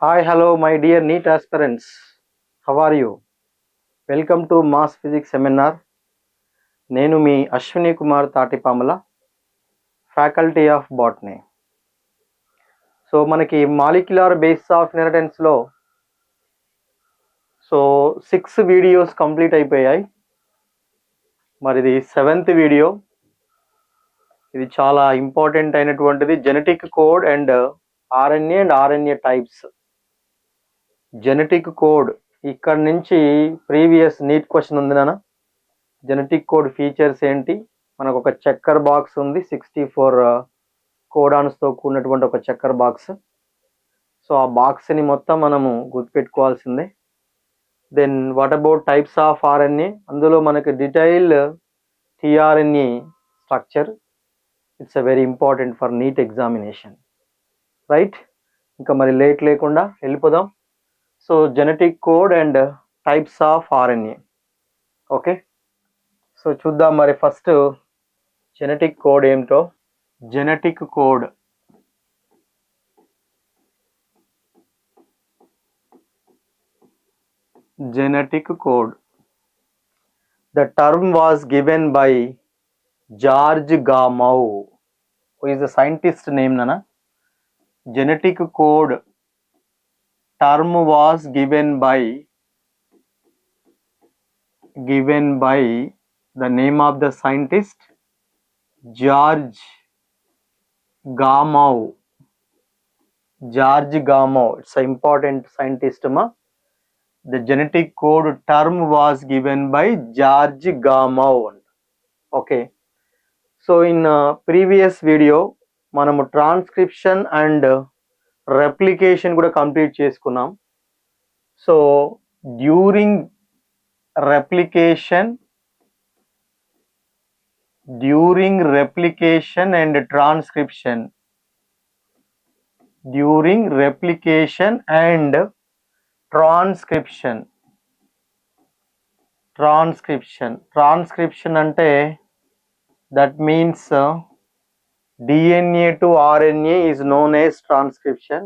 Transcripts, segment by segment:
Hi, hello, my dear NEET aspirants. How are you? Welcome to Mass Physics Seminar. నేను మీ Ashwini Kumar Tatipamula, faculty of botany. So మనకి molecular basis of ఇన్హెరిటెన్స్లో 6 videos complete అయిపోయాయి. మరి ఇది 7th video. ఇది చాలా ఇంపార్టెంట్ అయినటువంటిది, genetic code and RNA and RNA types. Genetic code ఇక్కడ నుంచి ప్రీవియస్ నీట్ క్వశ్చన్ ఉంది నాన్న. జెనెటిక్ కోడ్ ఫీచర్స్ ఏంటి? మనకు ఒక చెక్కర్ బాక్స్ ఉంది, 64 కోడాన్స్తో కూడినటువంటి ఒక చెక్కర్ బాక్స్. సో ఆ బాక్స్ని మొత్తం మనము గుర్తుపెట్టుకోవాల్సిందే. Then what about types of RNA? అందులో మనకి detail tRNA structure. It's a very important for NEET examination, right? ఇంకా మరి లేట్ లేకుండా వెళ్ళిపోదాం. So genetic code and types of RNA. Okay, so చూద్దాం మరి ఫస్ట్ జెనెటిక్ కోడ్ ఏమిటో. Genetic code the term was given by George Gamow, who is a scientist name nana. Genetic code term was given by the name of the scientist George Gamow. It's an important scientist ma. The genetic code term was given by George Gamow. Okay, so in previous video మనము transcription and replication కూడా complete చేసుకున్నాం. So during replication and transcription, transcription అంటే that means DNA to RNA is known as transcription.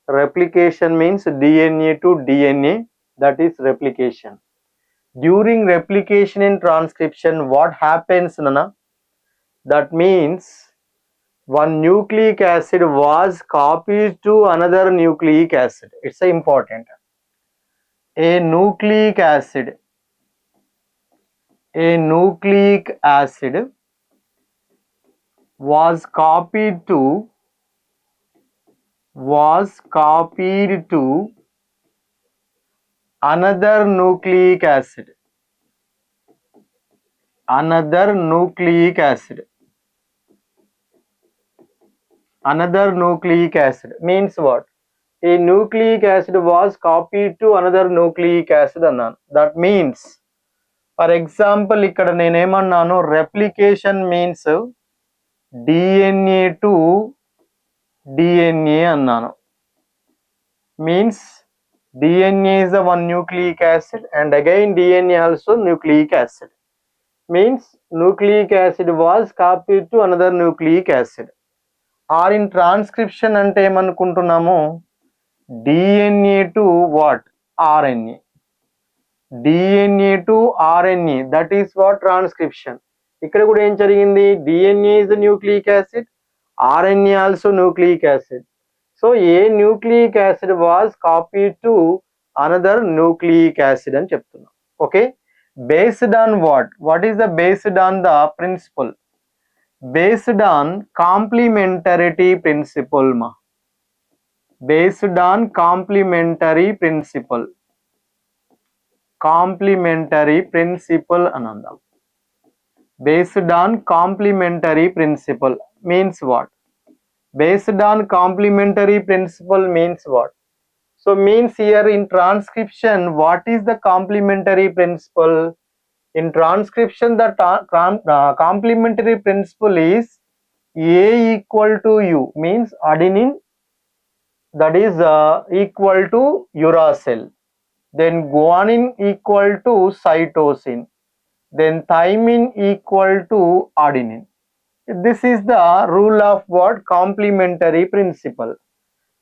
Replication means DNA to DNA, that is replication. During replication and transcription, what happens nana? That means one nucleic acid was copied to another nucleic acid. It's important. A nucleic acid was copied to another nucleic acid. Another nucleic acid means what? A nucleic acid was copied to another nucleic acid అన్నాను. That means, for example, ఇక్కడ నేనేమన్నాను, replication means DNA to DNA అన్నాను. Means DNA is the one nucleic acid and again DNA also nucleic acid. Means nucleic acid was copied to another nucleic acid. Or in transcription అంటే ఏమనుకుంటున్నాము, DNA to what? RNA. DNA to RNA, that is what transcription. ఇక్కడ కూడా ఏం జరిగింది, DNA is the nucleic acid, RNA also nucleic acid. So a nucleic acid was copied to another nucleic acid అని చెప్తున్నాం. Okay, based on what? What is the based on the principle? Based on complementarity principle ma. Based on complementary principle అని అందాం. Based on complementary principle means what? Based on complementary principle means what? So means here in transcription, what is the complementary principle? In transcription, the complementary principle is A equal to U, means adenine, that is equal to uracil. Then guanine equal to cytosine. Then thymine equal to adenine. This is the rule of what? Complementary principle.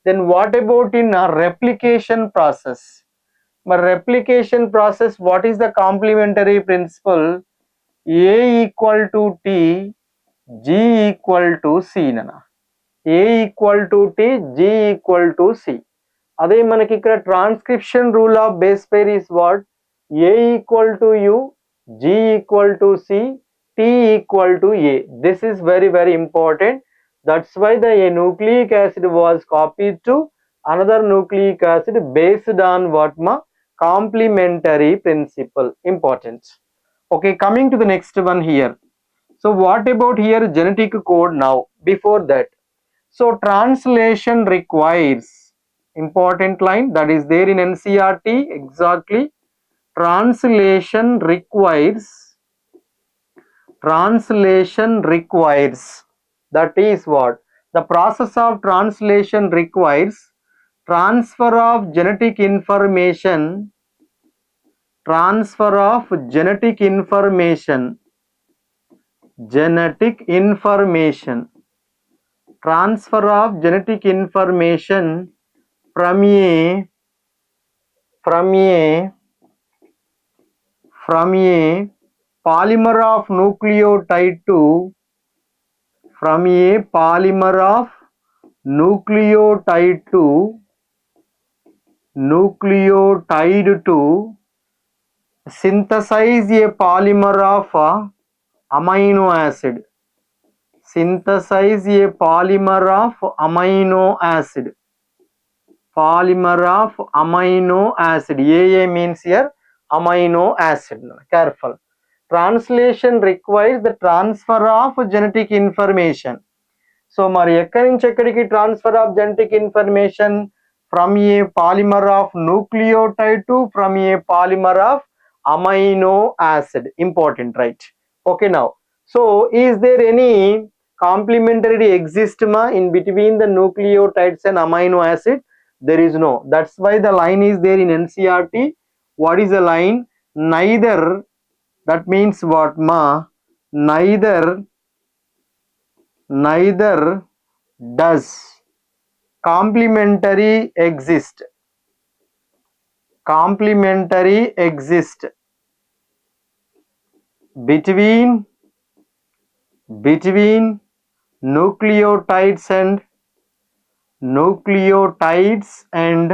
Then what about in a replication process? But replication process, what is the complementary principle? A equal to T, G equal to C nana. A equal to T, G equal to C. అదే మనకి ఇక్కడ transcription rule of base pair is what? A equal to U, G equal to C, T equal to A. This is very, very important. That's why the a nucleic acid was copied to another nucleic acid based on what ma? Complementary principle. Important. Okay, coming to the next one here. So what about here genetic code now? Before that, so translation requires, important line that is there in NCERT exactly. Translation requires, that is what? The process of translation requires transfer of genetic information, transfer of genetic information from a polymer of nucleotide to, from a polymer of nucleotide to synthesize a polymer of amino acid. Synthesize a polymer of amino acid. Polymer of amino acid. AA means here amino acid. Careful. Translation requires the transfer of genetic information. So మరి ఎక్కడి నుంచి ఎక్కడికి transfer of genetic information? From A polymer of nucleotide to from A polymer of amino acid. Important, right? Okay, now, so is there any complementarity exist in between the nucleotides and amino acid? There is no. That's why the line is there in NCERT. What is the line? Neither, that means what ma? Neither does complementary exist between nucleotides and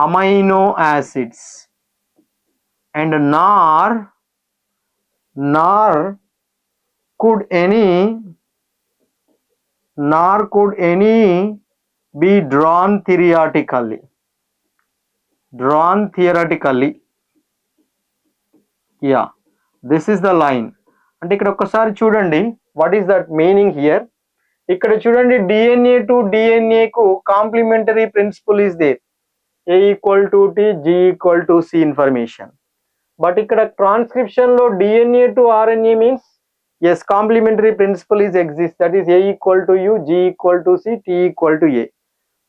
amino acids, and nor could any be drawn theoretically. Yeah, this is the line. అంటే ఇక్కడ ఒక్కసారి చూడండి, what is that meaning here. ఇక్కడ చూడండి, DNA to DNA కు complementary principle is there, A equal to T, G equal to C information. But ఇక్కడ transcription లో DNA to RNA means yes, complementary principle is exist, that is A equal to U, G equal to C, T equal to A.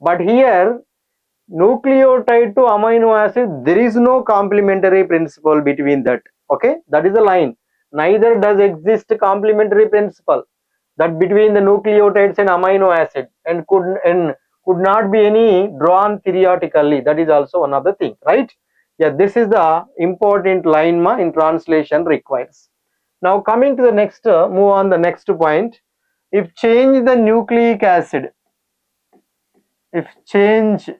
But here nucleotide to amino acid, there is no complementary principle between that. Okay, that is the line. Neither does exist complementary principle that between the nucleotides and amino acid, and could not be any drawn theoretically. That is also another thing, right? Yeah, this is the important line ma in translation requires. Now coming to the next, move on the next point. If change the nucleic acid, if change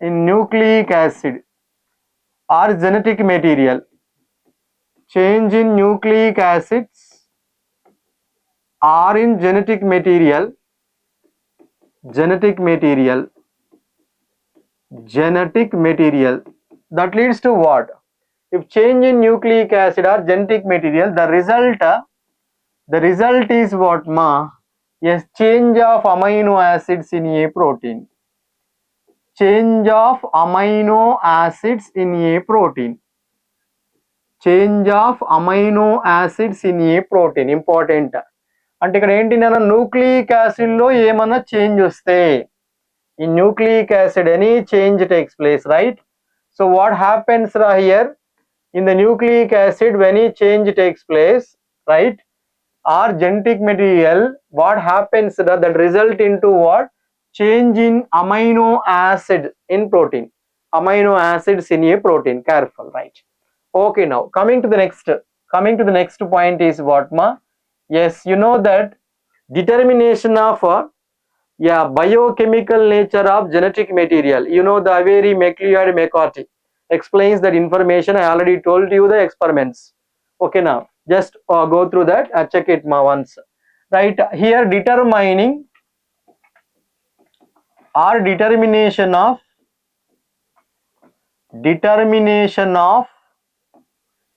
in nucleic acid or genetic material, change in nucleic acids or in genetic material, that leads to what? If change in nucleic acid or genetic material, the result is what ma? Yes, change of amino acids in a protein. Change of amino acids in a protein. Change of amino acids in a protein. Important. అంటే ఇక్కడ ఏంటి నాన్న, nucleic acid లో ఏమన్నా change వస్తే, in nucleic acid any change takes place, right? So what happens here? In the nucleic acid, when any change takes place, right, or genetic material, what happens that result into what? change in amino acid in protein. Amino acids in a protein. Careful, right? Okay, now coming to the next point is what, ma? Yes, you know that determination of biochemical nature of genetic material. You know the Avery McLeod McCarthy explains that information. I already told you the experiments. Okay, now just go through that. Check it once. Right here, determining or determination of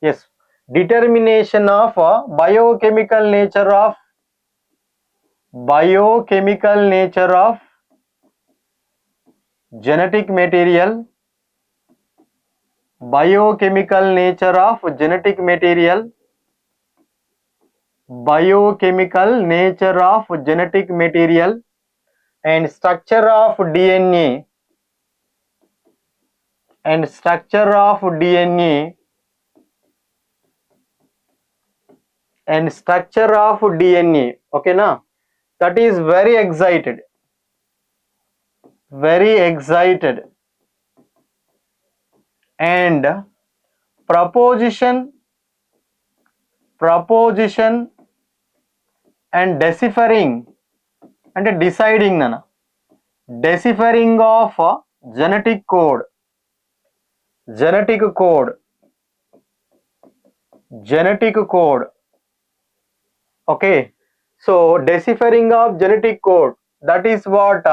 yes, determination of biochemical nature of genetic material. Biochemical nature of genetic material. Biochemical nature of genetic material and structure of DNA and structure of DNA and structure of DNA. Okay, now that is very excited and proposition and deciphering and deciding nana deciphering of genetic code. Okay, so deciphering of genetic code, that is what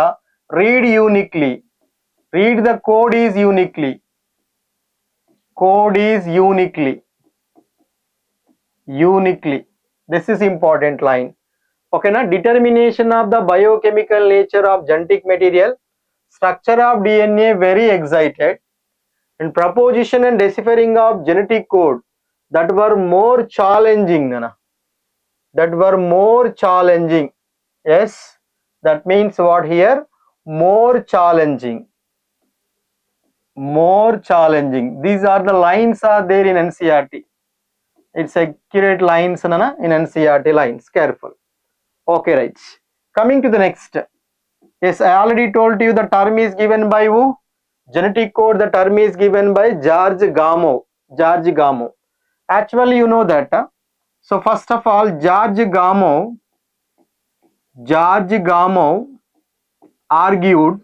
read uniquely. Read the code is uniquely. This is important line. Okay, now determination of the biochemical nature of genetic material, structure of DNA very excited, and proposition and deciphering of genetic code that were more challenging. Yes, that means what here? More challenging. These are the lines are there in NCERT. It's accurate lines in NCERT lines. Careful. Okay, right. Coming to the next. Yes, I already told you the term is given by who? Genetic code, the term is given by George Gamow. Actually, you know that. So first of all, George Gamow argued,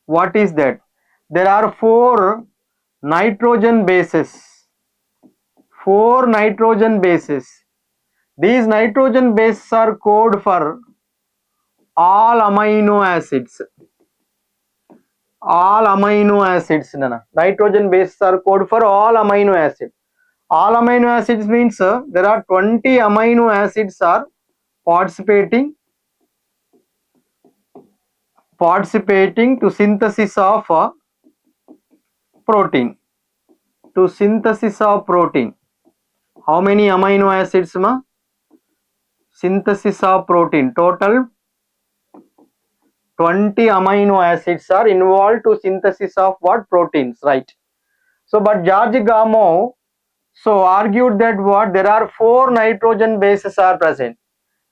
what is that? There are 4 nitrogen bases. These nitrogen bases are code for all amino acids. Nitrogen bases are code for all amino acids. All amino acids means there are 20 amino acids are participating to synthesis of protein. How many amino acids, ma? Synthesis of protein. Total 20 amino acids are involved to synthesis of what? Proteins, right? So, but George Gamow argued that what? There are 4 nitrogen bases are present.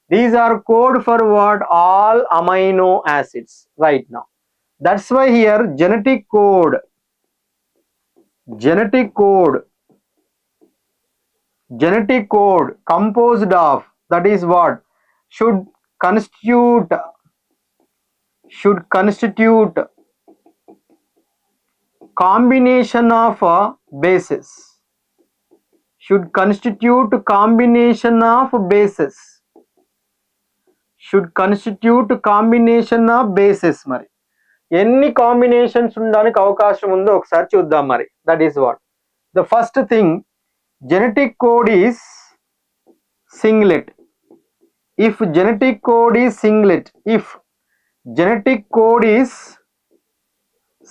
These are code for what? All amino acids, right now. That's why here genetic code composed of, that is what? Should constitute combination of bases. మరి ఎన్ని combinations ఉండడానికి అవకాశం ఉందో ఒకసారి చూద్దాం మరి. That is what the first thing, genetic code is singlet. If genetic code is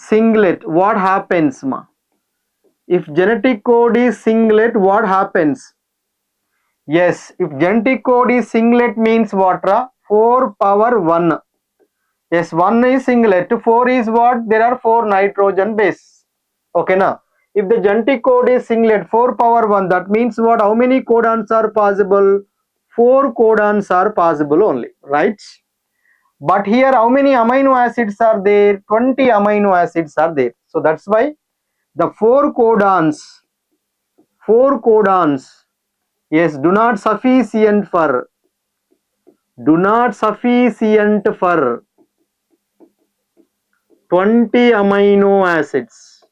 singlet, what happens, ma? If genetic code is singlet, what happens? Yes, if genetic code is singlet means what? 4 power 1. Yes, 1 is singlet, 4 is what? There are 4 nitrogen base. Okay, now if the genetic code is singlet 4 power 1, that means what? How many codons are possible? 4 codons are possible only, right? But here how many amino acids are there? 20 amino acids are there. So that's why the four codons, yes, do not sufficient for 20 amino acids.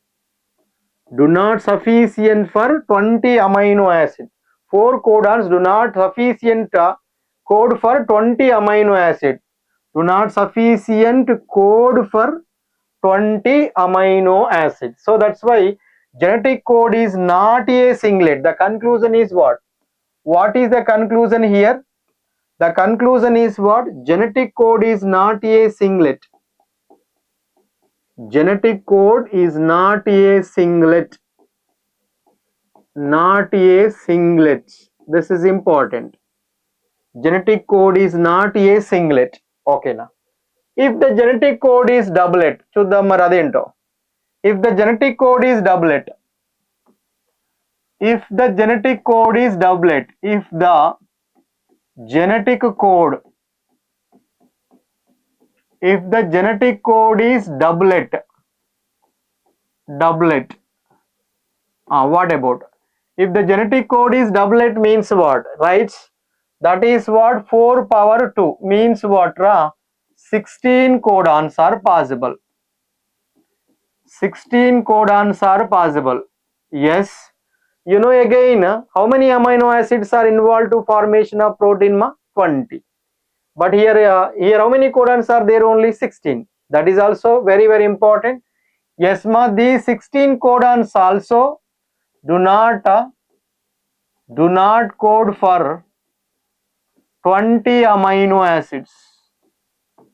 Do not sufficient for 20 amino acids. Four codons do not sufficient code for 20 amino acids. Do not sufficient code for 20 amino acids. So that's why genetic code is not a singlet. The conclusion is what? What is the conclusion here? The conclusion is what? Genetic code is not a singlet. Genetic code is not a singlet. Not a singlet. This is important. Genetic code is not a singlet. Okay na. If the genetic code is doublet, chuddam మరి అదేంటో. If the genetic code is doublet, if the genetic code is doublet, if the genetic code, if the genetic code is doublet, what about? If the genetic code is doublet means what? Right? That is what? 4 power 2 means what? 16 codons are possible. 16 codons are possible. Yes. You know again how many amino acids are involved to formation of protein? 20. But here how many codons are there? Only 16. That is also very important. Yes ma, these 16 codons also do not code for 20 amino acids.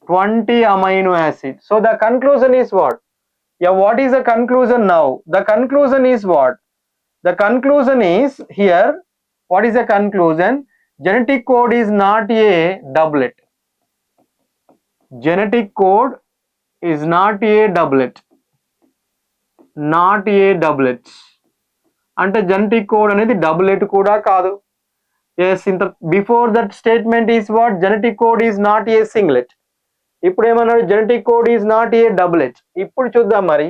20 amino acids. So the conclusion is what? Yeah, what is the conclusion now? The conclusion is what? The conclusion is here, what is the conclusion? Genetic code is not a doublet. Genetic code is not a doublet. Not a doublet. Ante genetic code anedi doublet kuda kaadu. Yes, before that statement is what? Genetic code is not a singlet. ఇప్పుడు ఏమన్నాడు? genetic code is not a doublet. ఇప్పుడు చూద్దాం మరి,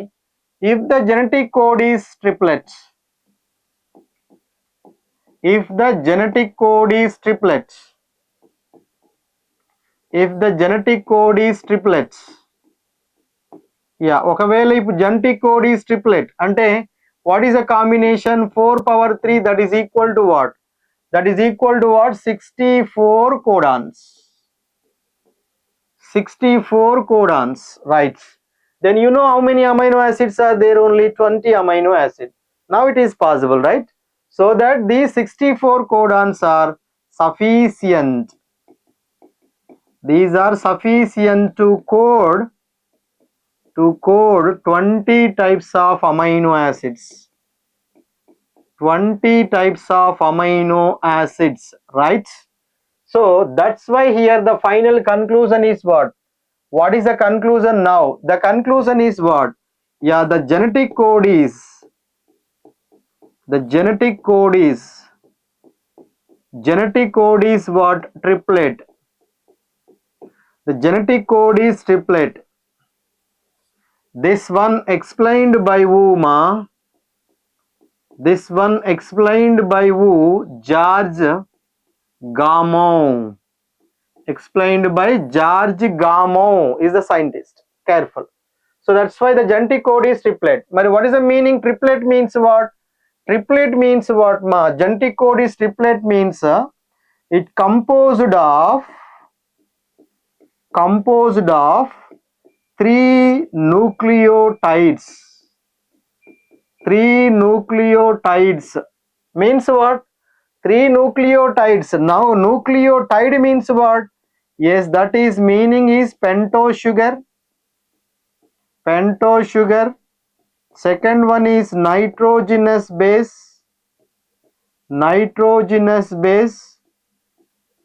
if the genetic code is triplet, if the genetic code is triplet, if the genetic code is triplet, yeah, ఒకవేళ ఇప్పుడు genetic code is triplet అంటే what is the combination? 4 power 3, that is equal to what? That is equal to what? 64 codons. 64 codons, right? Then you know how many amino acids are there? Only 20 amino acids. Now it is possible, right? So that these 64 codons are sufficient. These are sufficient to code 20 types of amino acids. 20 types of amino acids, right? So that's why here the final conclusion is what? What is the conclusion now? The conclusion is what? Yeah, the genetic code is what? Triplet. The genetic code is triplet. This one explained by who, ma? This one explained by who? George Gamow. Explained by George Gamow is the scientist. Careful. So that's why the genetic code is triplet. But what is the meaning? Triplet means what? Triplet means what, ma? Genetic code is triplet means it composed of 3 nucleotides. 3 nucleotides means what? 3 nucleotides. Now nucleotide means what? Yes, that is meaning is pentosugar. Second one is nitrogenous base.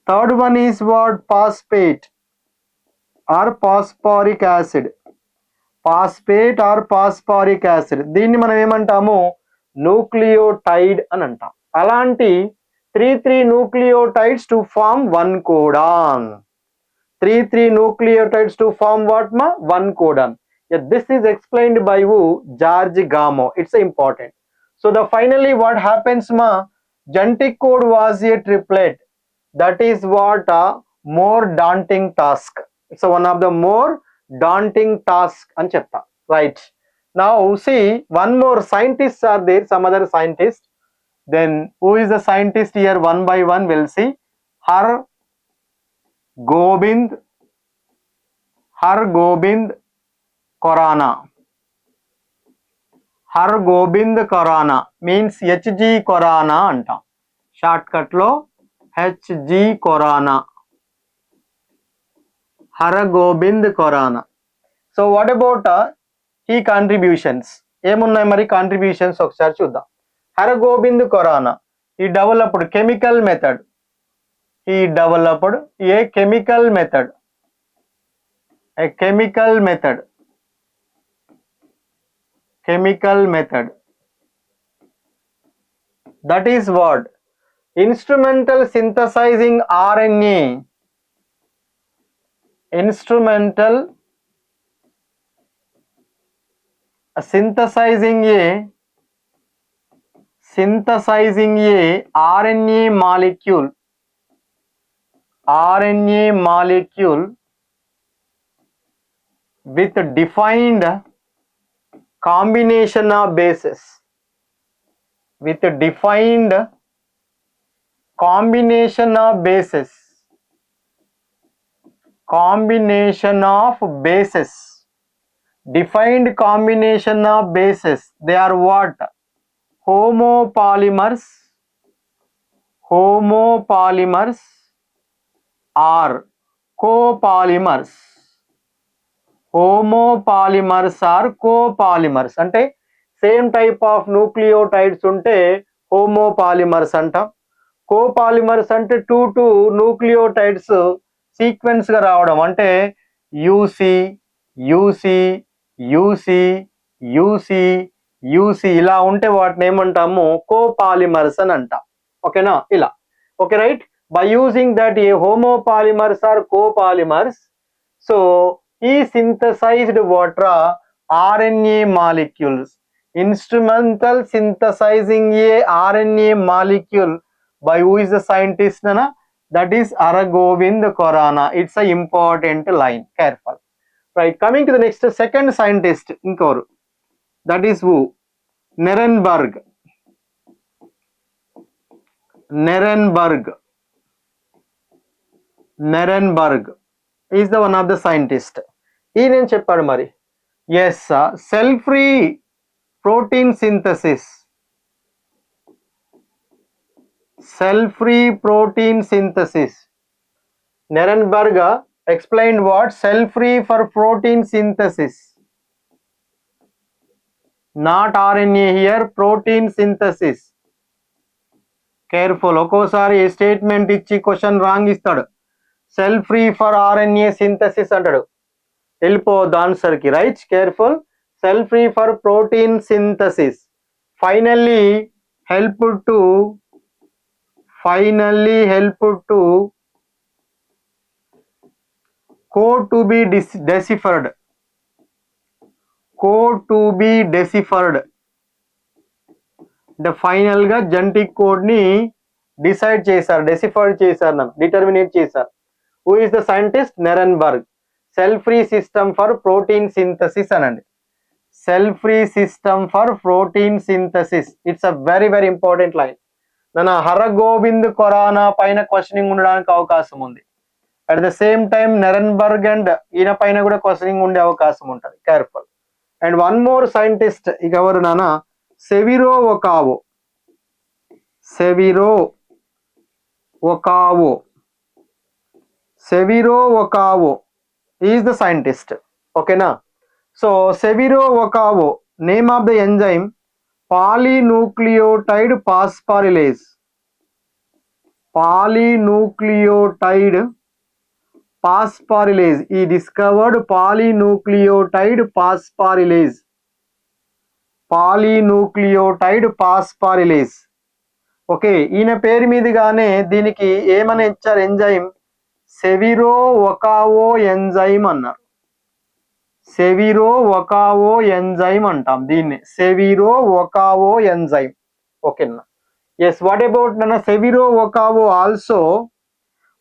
Third one is what? Phosphate or phosphoric acid. దీన్ని మనం ఏమంటాము? Nucleotide అని అంటాం. అలాంటి 3 nucleotides to form one codon. 3 nucleotides to form what ma? One codon. Yeah, this is explained by who? George Gamow. It's important. So the finally what happens ma? Genetic code was a triplet. That is what a more daunting task. It's one of the more daunting task అని చెప్తా. Right. Now see, one more scientists are there, some other scientists. Then who is the scientist here? One by one we'll see. Har Gobind Khorana. Har Gobind Khorana means H.G. Khorana అంటాం. Shortcut లో H.G. Khorana. Har Gobind Khorana. So what about he contributions? ఏమున్నాయి మరి contributions ఒకసారి చూద్దాం. Har Gobind Khorana. He developed chemical method. He developed a chemical method. A chemical method. Chemical method. That is what? Instrumental synthesizing RNA. Instrumental synthesizing a RNA molecule. RNA molecule with defined combination of bases. With defined combination of bases. Combination of bases. Defined combination of bases. They are what? Homopolymers. Homopolymers or copolymers. Homopolymers or copolymers అంటే same type of nucleotides ఉంటే హోమోపాలిమర్స్ అంటాం. కోపాలిమర్స్ అంటే 2 nucleotides sequence గా రావడం అంటే U C U C U C U C U C ఇలా ఉంటే వాటిని ఏమంటాము? కోపాలిమర్స్ అని అంటాం. ఓకేనా? ఇలా okay right. By using that a homopolymers or copolymers, so he synthesized what? RNA molecules. Instrumental synthesizing a RNA molecule by who is the scientist? Nana? That is Har Gobind Khorana. It's an important line. Careful. Right. Coming to the next, second scientist. That is who? Nirenberg. Nirenberg is the one of the scientist. ఈయనేం చెప్పాడు మరి? Yes, cell free protein synthesis. Cell free protein synthesis. Nirenberg explained what? Cell free for protein synthesis. Not RNA here, protein synthesis. Careful. ఒక్కోసారి ఈ statement ఇచ్చి question wrong ఇస్తాడు. Cell free for RNA synthesis అంటాడు. వెళ్ళిపోవద్దు answer కి. Right. Careful. Cell free for protein synthesis. Finally help to code to be deciphered. Code to be deciphered. The final గా genetic code ని decide చేశారు, deciphered చేశారు, determinate చేశారు. Who is the scientist? Nirenberg. Cell free system for protein synthesis అనండి. Cell free system for protein synthesis. It's a very very important line. Hara Govind Khorana పైన questioning ఉండడానికి అవకాశం ఉంది. At the same time Nirenberg and ఈయన పైన కూడా questioning ఉండే అవకాశం ఉంటుంది. Careful. And one more scientist ఇక ఎవరు నాన్న? Severo Ochoa. Severo ఒకావో is the scientist. ఓకేనా? So Severo Ochoa, name of the enzyme polynucleotide phosphorylase. Polynucleotide phosphorylase. He discovered polynucleotide phosphorylase. Polynucleotide phosphorylase. Okay, ఈయన పేరు మీదుగానే దీనికి ఏమని ఇచ్చారు? ఎంజైమ్ సెవిరో ఒకావో ఎంజైమ్ అన్నారు. సెవిరో ఒకావో ఎంజైమ్ అంటాం దీన్ని, సెవిరో ఒకావో ఎంజైమ్. ఓకేనా? ఎస్, వాట్ అబౌట్ నన్న సెవిరో ఒకావో also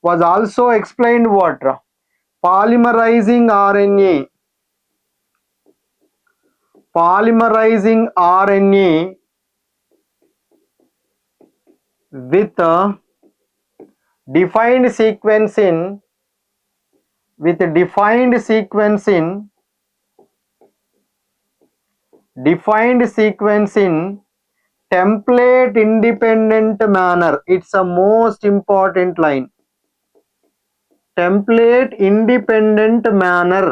was also explained what? Polymerizing RNA. Polymerizing RNA with defined sequence in template independent manner. It's a most important line. Template independent manner.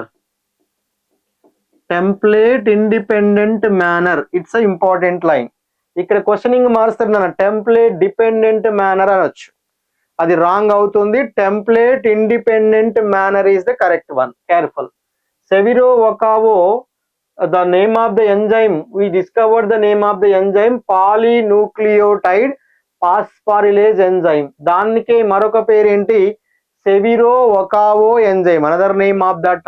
Template independent manner. It's a important line. ఇక్కడ questioning మారుస్తారు నాన్న, template dependent manner అనొచ్చు. అది wrong అవుతుంది. Template independent manner is the correct one. Careful. Severo Ochoa, the name of the enzyme, we discovered the name of the enzyme polynucleotide phosphorylase enzyme. దానికి మరొక పేరు ఏంటి? Severo Ochoa enzyme. Another name of that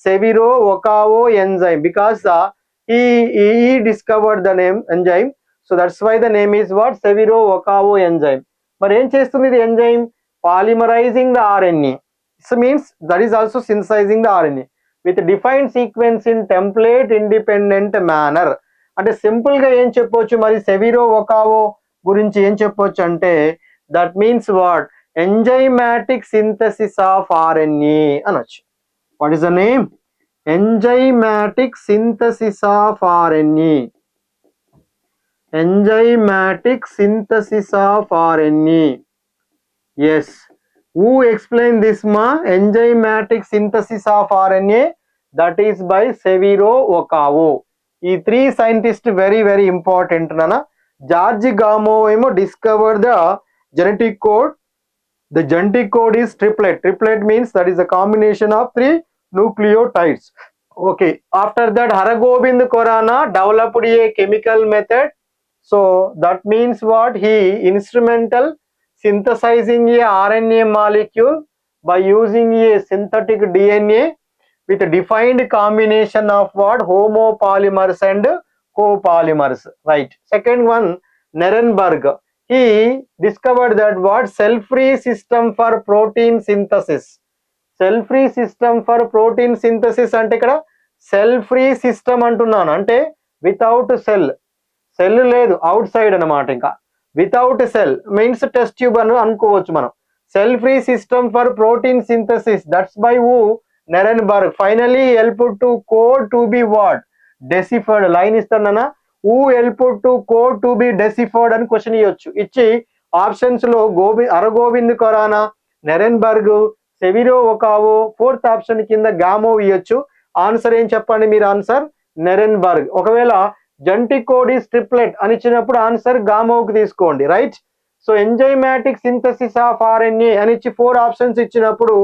Severo Ochoa enzyme, because he discovered the name enzyme, so that's why the name is what? Severo Ochoa enzyme. మరి ఏం చేస్తుంది ఇది enzyme? Polymerising the RNA. This means that is also synthesizing the RNA with defined sequence in template independent manner. అంటే simple గా ఏం చెప్పొచ్చు మరి సెవిరో ఒకావో గురించి ఏం చెప్పొచ్చు అంటే, that means what? Enzymatic synthesis of RNA అనొచ్చు. What is the name? Enzymatic synthesis of RNA. Enzymatic synthesis of RNA. Yes. Who explained this ma? Enzymatic synthesis of RNA. That is by Severo Ocavo. ఈ 3 scientists very important nana. George Gamow discovered the genetic code. The genetic code is triplet. Triplet means that is a combination of 3 nucleotides. Okay. After that, Haragobind Khorana developed a chemical method. So that means what? He instrumental synthesizing a RNA molecule by using a synthetic DNA with a defined combination of what? Homopolymers and copolymers. Right. Second one, Nirenberg. He discovered that what? Cell-free system for protein synthesis. Cell-free system for protein synthesis అంటే ఇక్కడ cell-free system అంటున్నాను, అంటే without cell. Cell లేదు, outside అనమాట. ఇంకా without cell means test tube అని అనుకోవచ్చు మనం. Cell free system for protein synthesis, that's by who? Nirenberg. Finally helped to code to be what? Deciphered. Line ఇస్తానన్నా, who helped to code to be deciphered అని question ఇవ్వచ్చు. ఇచ్చి options లో అరగోవింద్ Khorana, నెరెన్బర్గ్, సెవిరో ఒకావో, fourth option కింద గామో ఇవ్వచ్చు. ఆన్సర్ ఏం చెప్పండి మీరు? ఆన్సర్ నెరెన్బర్గ్. ఒకవేళ జెనెటిక్ కోడ్ ఈస్ ట్రిప్లెట్ అని ఇచ్చినప్పుడు ఆన్సర్ గామోకి తీసుకోండి. Right. So enzymatic synthesis of RNA అని ఇచ్చి 4 ఆప్షన్స్ ఇచ్చినప్పుడు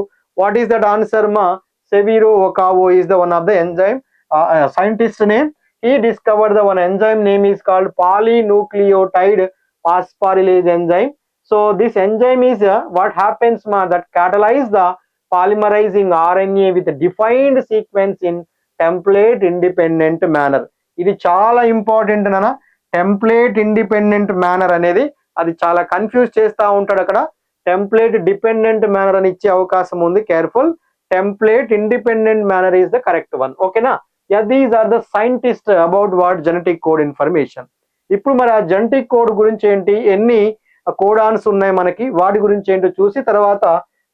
వాట్ ఈస్ దట్ ఆన్సర్ మా? Severo Ochoa is the one of the enzyme scientist name. He discovered the one enzyme name is called polynucleotide phosphorylase enzyme. So this enzyme is what happens ma? That catalyze the polymerizing RNA with a defined sequence in template independent manner. ఇది చాలా important నాన్న. Template independent manner అనేది అది చాలా confuse చేస్తూ ఉంటాడు అక్కడ. Template dependent manner అని ఇచ్చే అవకాశం ఉంది. Careful. Template independent manner is the correct one. ఓకేనా? These are the scientist about what? Genetic code information. ఇప్పుడు మరి ఆ జెనెటిక్ కోడ్ గురించి ఏంటి, ఎన్ని కోడాన్స్ ఉన్నాయి మనకి, వాటి గురించి ఏంటో చూసి తర్వాత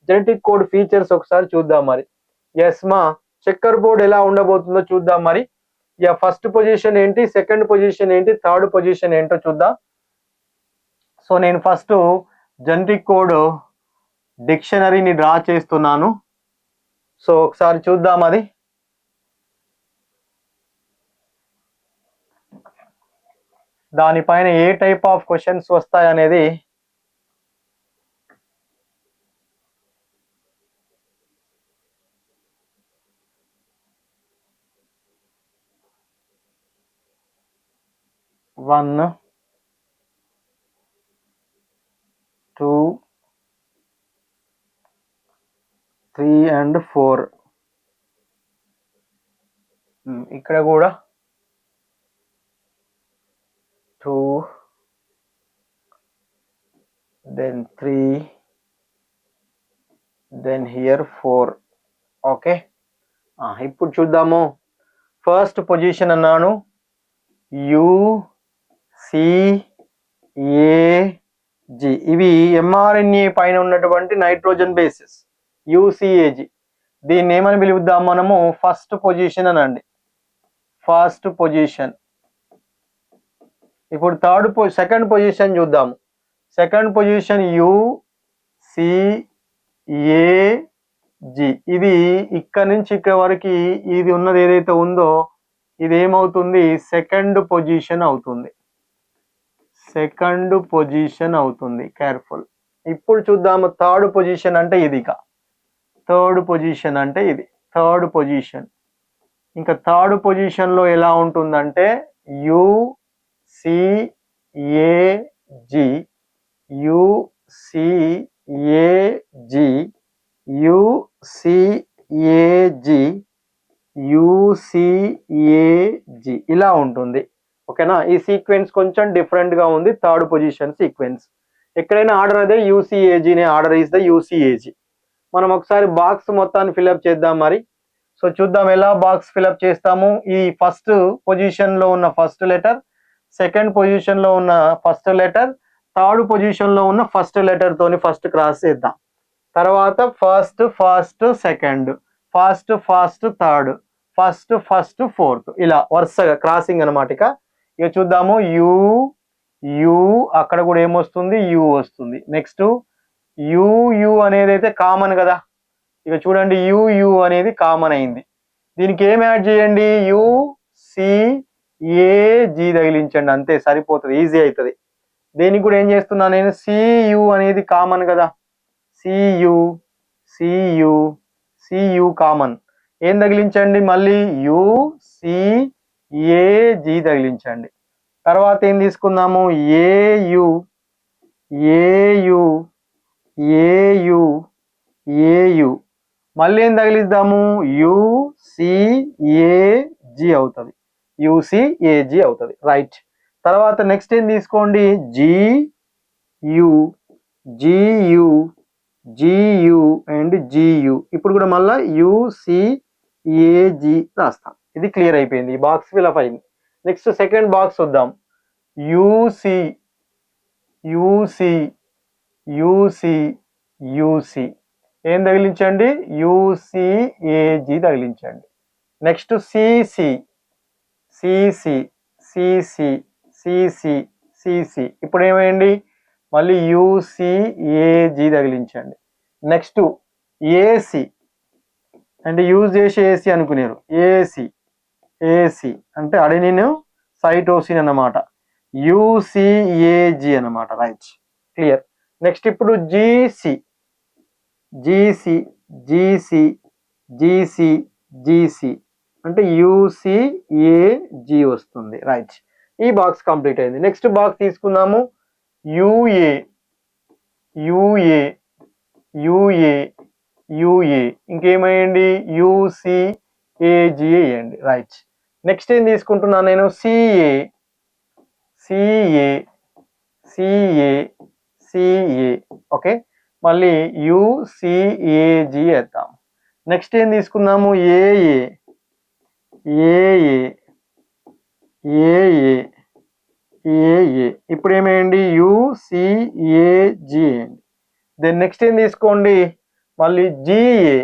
జెనెటిక్ కోడ్ ఫీచర్స్ ఒకసారి చూద్దాం మరి. ఎస్ మా, చెక్కర్ బోర్డ్ ఎలా ఉండబోతుందో చూద్దాం మరి. ఫస్ట్ పొజిషన్ ఏంటి, సెకండ్ పొజిషన్ ఏంటి, థర్డ్ పొజిషన్ ఏంటో చూద్దాం. సో నేను ఫస్ట్ జెనెటిక్ కోడ్ డిక్షనరీని డ్రా చేస్తున్నాను. సో ఒకసారి చూద్దాం అది. దానిపైన ఏ టైప్ ఆఫ్ క్వశ్చన్స్ వస్తాయి అనేది వన్, 2, అండ్ 4. ఇక్కడ కూడా 2, then 3, then here 4. ఓకే, ఇప్పుడు చూద్దాము. ఫస్ట్ పొజిషన్ అన్నాను UCAG. ఇవి mRNA పైన ఉన్నటువంటి నైట్రోజన్ బేసెస్ UCAG. దీన్ని ఏమని పిలుద్దాం మనము? ఫస్ట్ పొజిషన్ అనండి, ఫస్ట్ పొజిషన్. ఇప్పుడు సెకండ్ పొజిషన్ చూద్దాము. Second position UCAG. ఇది ఇక్కడ నుంచి ఇక్కడ వరకు ఇది ఉన్నది ఏదైతే ఉందో ఇది ఏమవుతుంది? సెకండ్ పొజిషన్ అవుతుంది, సెకండ్ పొజిషన్ అవుతుంది. కేర్ఫుల్. ఇప్పుడు చూద్దాము థర్డ్ పొజిషన్ అంటే ఇది. థర్డ్ పొజిషన్ అంటే ఇది థర్డ్ పొజిషన్. ఇంకా థర్డ్ పొజిషన్ లో ఎలా ఉంటుందంటే UCAG, UCAG, UCAG, UCAG ఇలా ఉంటుంది. ఓకేనా? ఈ సీక్వెన్స్ కొంచెం డిఫరెంట్ గా ఉంది, థర్డ్ పొజిషన్ సీక్వెన్స్. ఎక్కడైనా ఆర్డర్ అదే UCAG నే ఆర్డర్ ఇస్ ద UCAG. మనం ఒకసారి బాక్స్ మొత్తాన్ని ఫిల్అప్ చేద్దాం మరి. సో చూద్దాం ఎలా బాక్స్ ఫిల్అప్ చేస్తాము. ఈ ఫస్ట్ పొజిషన్ లో ఉన్న ఫస్ట్ లెటర్, సెకండ్ పొజిషన్ లో ఉన్న ఫస్ట్ లెటర్, థర్డ్ పొజిషన్ లో ఉన్న ఫస్ట్ లెటర్ తోని ఫస్ట్ క్రాస్ చేద్దాం. తర్వాత first second, first third, first fourth, ఇలా వరుసగా క్రాసింగ్ అనమాట. ఇక చూద్దాము. యు అక్కడ కూడా ఏమొస్తుంది? యు వస్తుంది. నెక్స్ట్ యు అనేది అయితే కామన్ కదా. ఇక చూడండి యు అనేది కామన్ అయింది. దీనికి ఏం యాడ్ చేయండి? UCAG తగిలించండి, అంతే సరిపోతుంది, ఈజీ అవుతుంది. దీనికి కూడా ఏం చేస్తున్నా నేను? CU అనేది కామన్ కదా, CU కామన్. ఏం తగిలించండి? మళ్ళీ UCAG తగిలించండి. తర్వాత ఏం తీసుకుందాము? AU మళ్ళీ ఏం తగిలిద్దాము? UCAG అవుతుంది, UCAG అవుతుంది. రైట్. తర్వాత నెక్స్ట్ ఏం తీసుకోండి? GU and GU. ఇప్పుడు కూడా మళ్ళీ UCAG రాస్తాం. ఇది క్లియర్ అయిపోయింది, ఈ బాక్స్ ఫిల్అప్ అయింది. నెక్స్ట్ సెకండ్ బాక్స్ చూద్దాం. UC ఏం తగిలించండి? UCAG తగిలించండి. Next CC. ఇప్పుడు ఏమైంది? మళ్ళీ UCAG తగిలించండి. నెక్స్ట్ AC అంటే యూజ్ చేసి AC అనుకున్నారు. AC అంటే అడెనిన్ సైటోసిన్ అన్నమాట, UCAG అన్నమాట. Right, clear. నెక్స్ట్ ఇప్పుడు GC అంటే UCAG వస్తుంది. రైట్, ఈ బాక్స్ కంప్లీట్ అయింది. నెక్స్ట్ బాక్స్ తీసుకుందాము. UA ఇంకేమైంది? UCAG వేయండి. రైట్. నెక్స్ట్ ఏం తీసుకుంటున్నాను నేను? CA. ఓకే, మళ్ళీ UCAG వేద్దాం. నెక్స్ట్ ఏం తీసుకుందాము? AA. ఇప్పుడు ఏమేయండి? UCAG. దెన్ నెక్స్ట్ ఏం తీసుకోండి? మళ్ళీ GA.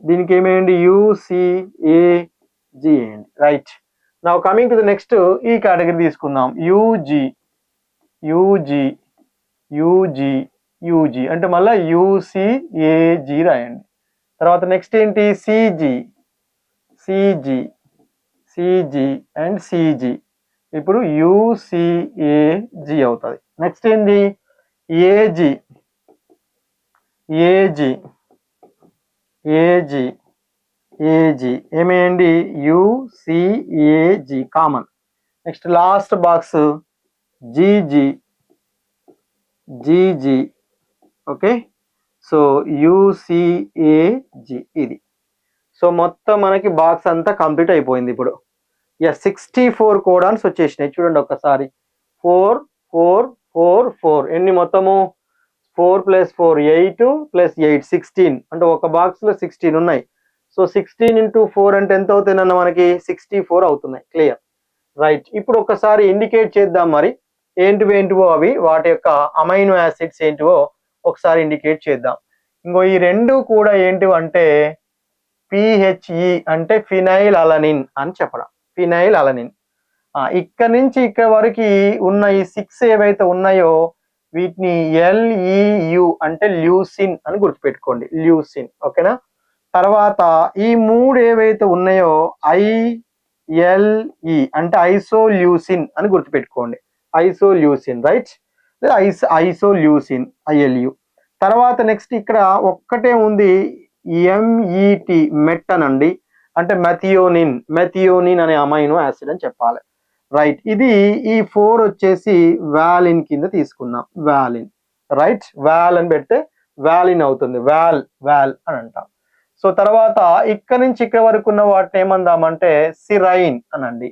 దీనికి ఏమేయండి? UCAG అండి. Right. Now coming to the next, ఈ కేటగిరీ తీసుకుందాం. UG అంటే మళ్ళీ UCAG రాయండి. తర్వాత నెక్స్ట్ ఏంటి? CG and CG. ఇప్పుడు UCAG అవుతుంది. నెక్స్ట్ ఏంటి? AG ఏమేయండి? UCAG common. Next last box GG G G. Okay, so U C A G ఇది. సో మొత్తం మనకి బాక్స్ అంతా కంప్లీట్ అయిపోయింది. ఇప్పుడు 64 కోడాన్స్ వచ్చేసినాయి. చూడండి ఒక్కసారి. 4 4 4 4 ఎన్ని మొత్తము? 4 + 4 8 + 8 16. అంటే ఒక బాక్స్ లో 16 ఉన్నాయి. సో 16 × 4 అంటే ఎంత అవుతుందన్న మనకి? 64 అవుతున్నాయి. Clear, right. ఇప్పుడు ఒకసారి ఇండికేట్ చేద్దాం మరి ఏంటివో అవి, వాటి యొక్క అమైనో యాసిడ్స్ ఏంటివో ఒకసారి ఇండికేట్ చేద్దాం. ఇంకో ఈ రెండు కూడా ఏంటివంటే పిహెచ్ఈ అంటే ఫినైల్ అలనిన్ అని చెప్పడం. Phenyl alanine. ఇక్కడ నుంచి ఇక్కడ వరకు ఉన్న ఈ 6 ఏవైతే ఉన్నాయో వీటిని LEU అంటే ల్యూసిన్ అని గుర్తుపెట్టుకోండి. ల్యూసిన్. ఓకేనా? తర్వాత ఈ 3 ఏవైతే ఉన్నాయో ILE అంటే ఐసోల్యూసిన్ అని గుర్తుపెట్టుకోండి. Isoleucine, right? Isoleucine ILU. తర్వాత నెక్స్ట్ ఇక్కడ ఒక్కటే ఉంది MET, మెట్ అనండి. అంటే మెథియోనిన్ అనే అమైనో యాసిడ్ అని చెప్పాలి, రైట్? ఇది ఈ 4 వచ్చేసి వాలిన్ కింద తీసుకున్నాం. వాలిన్, రైట్? వాల్ అని పెడితే వాలిన్ అవుతుంది. వాల్ అని అంటాం. సో తర్వాత ఇక్కడ నుంచి ఇక్కడ వరకు ఉన్న వాటిని ఏమందామంటే సిరైన్ అనండి.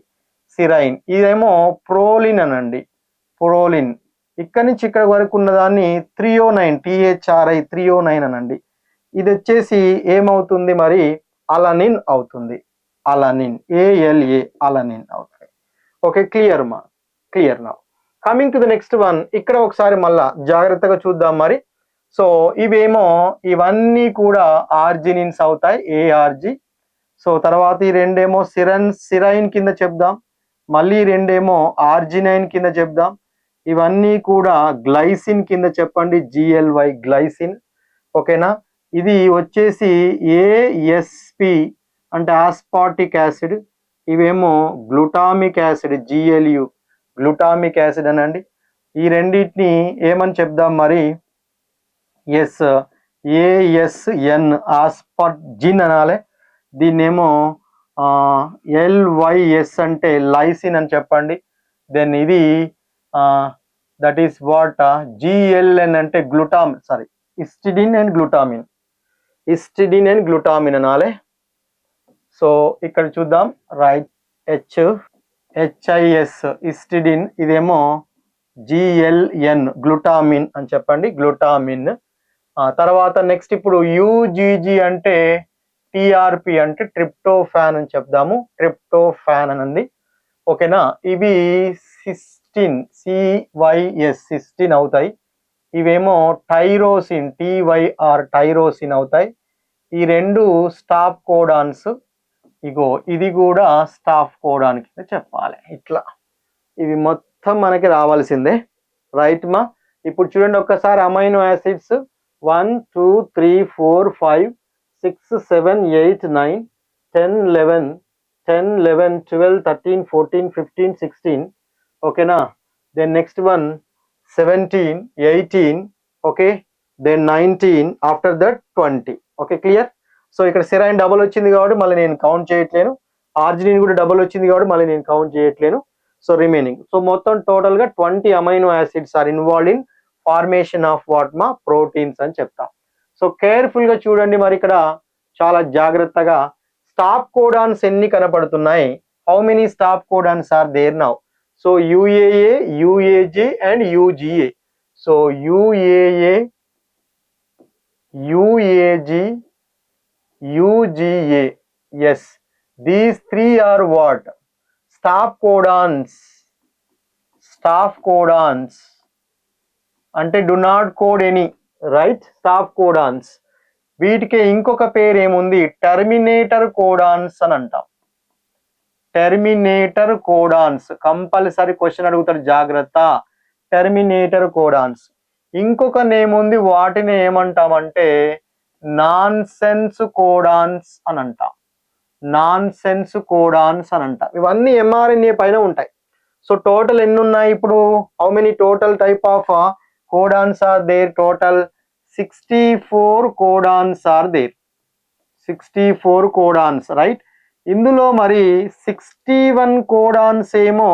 సిరైన్. ఇదేమో ప్రోలిన్ అనండి. ప్రోలిన్. ఇక్కడ నుంచి ఇక్కడ వరకు ఉన్న దాన్ని థ్రియోనైన్, THRI థ్రియోనైన్ అనండి. ఇది వచ్చేసి ఏమవుతుంది మరి? అలనిన్ అవుతుంది. అలనిన్, ALA అలనిన్ అవుతుంది. ఓకే, క్లియర్ మా? Clear now. Coming to the next one. ఇక్కడ ఒకసారి మళ్ళా జాగ్రత్తగా చూద్దాం మరి. సో ఇవన్నీ కూడా ఆర్జినిన్స్ అవుతాయి, ARG. సో తర్వాత ఈ రెండేమో సిరైన్ కింద చెప్దాం. మళ్ళీ రెండేమో ఆర్జినైన్ కింద చెప్దాం. ఇవన్నీ కూడా గ్లైసిన్ కింద చెప్పండి. GLY glycine. ఓకేనా? ఇది వచ్చేసి ASP అంటే ఆస్పార్టిక్ యాసిడ్. ఇవేమో glutamic acid, GLU glutamic acid అనండి. ఈ రెండింటిని ఏమని చెప్దాం మరి? ASN ఆస్పర్జిన్ అనాలి. దీన్నేమో LYS అంటే లైసిన్ అని చెప్పండి. దెన్ ఇది దట్ ఈస్ వాట్ GLN అంటే ఇస్టిడిన్ అండ్ గ్లూటామిన్ అనాలి. సో ఇక్కడ చూద్దాం, రైట్? HIS ఇస్టిడిన్. ఇదేమో GLN గ్లూటామిన్ అని చెప్పండి. గ్లూటామిన్. తర్వాత నెక్స్ట్ ఇప్పుడు UGG అంటే TRP అంటే ట్రిప్టోఫాన్ అని చెప్దాము. ట్రిప్టోఫాన్ అనండి. ఓకేనా? ఇవి సిస్టిన్, CYS సిస్టిన్ అవుతాయి. ఇవేమో టైరోసిన్, TYR టైరోసిన్ అవుతాయి. ఈ రెండు స్టాప్ కోడాన్స్. ఇగో ఇది కూడా స్టాప్ కోడాన్ కింద చెప్పాలి. ఇట్లా ఇవి మొత్తం మనకి రావాల్సిందే, రైట్ మా? ఇప్పుడు చూడండి ఒక్కసారి అమైనో యాసిడ్స్ 1 2 3 4 5 6 7 8 9 10 11 12 13 14 15 16. ఓకేనా? Then next one 17 18. Okay, then 19, after that 20. Okay, clear? So ఇక్కడ సిరైన్ డబుల్ వచ్చింది కాబట్టి మళ్ళీ నేను కౌంట్ చేయట్లేను. ఆర్జినిన్ కూడా డబుల్ వచ్చింది కాబట్టి మళ్ళీ నేను కౌంట్ చేయట్లేను. సో రిమైనింగ్, సో మొత్తం టోటల్ గా 20 amino acids are involved in formation of what మా? ప్రోటీన్స్ అని చెప్తాం. సో కేర్ఫుల్ గా చూడండి మరి, ఇక్కడ చాలా జాగ్రత్తగా స్టాప్ కోడాన్స్ ఎన్ని కనపడుతున్నాయి? How many stop codons are there now? So UAA, UAG and UGA. So UAA, UAG, UGA. Yes, these three are what? Stop codons. Stop codons అంటే do not code any, right? Stop codons. వీటికి ఇంకొక పేరు ఏముంది? Terminator codons అని అంటాం. Terminator codons. Compulsory question అడుగుతారు, జాగ్రత్త. Terminator codons. ఇంకొక నేమ్ ఉంది, వాటిని ఏమంటామంటే నాన్ సెన్స్ కోడాన్స్ అని అంటాం. నాన్ సెన్స్ కోడాన్స్ అని అంటాం. ఇవన్నీ mRNA పైన ఉంటాయి. సో టోటల్ ఎన్ని ఉన్నాయి ఇప్పుడు? How many total type of codons are there? Total 64 codons are there. 64 codons, right? ఇందులో మరి 61 కోడాన్స్ ఏమో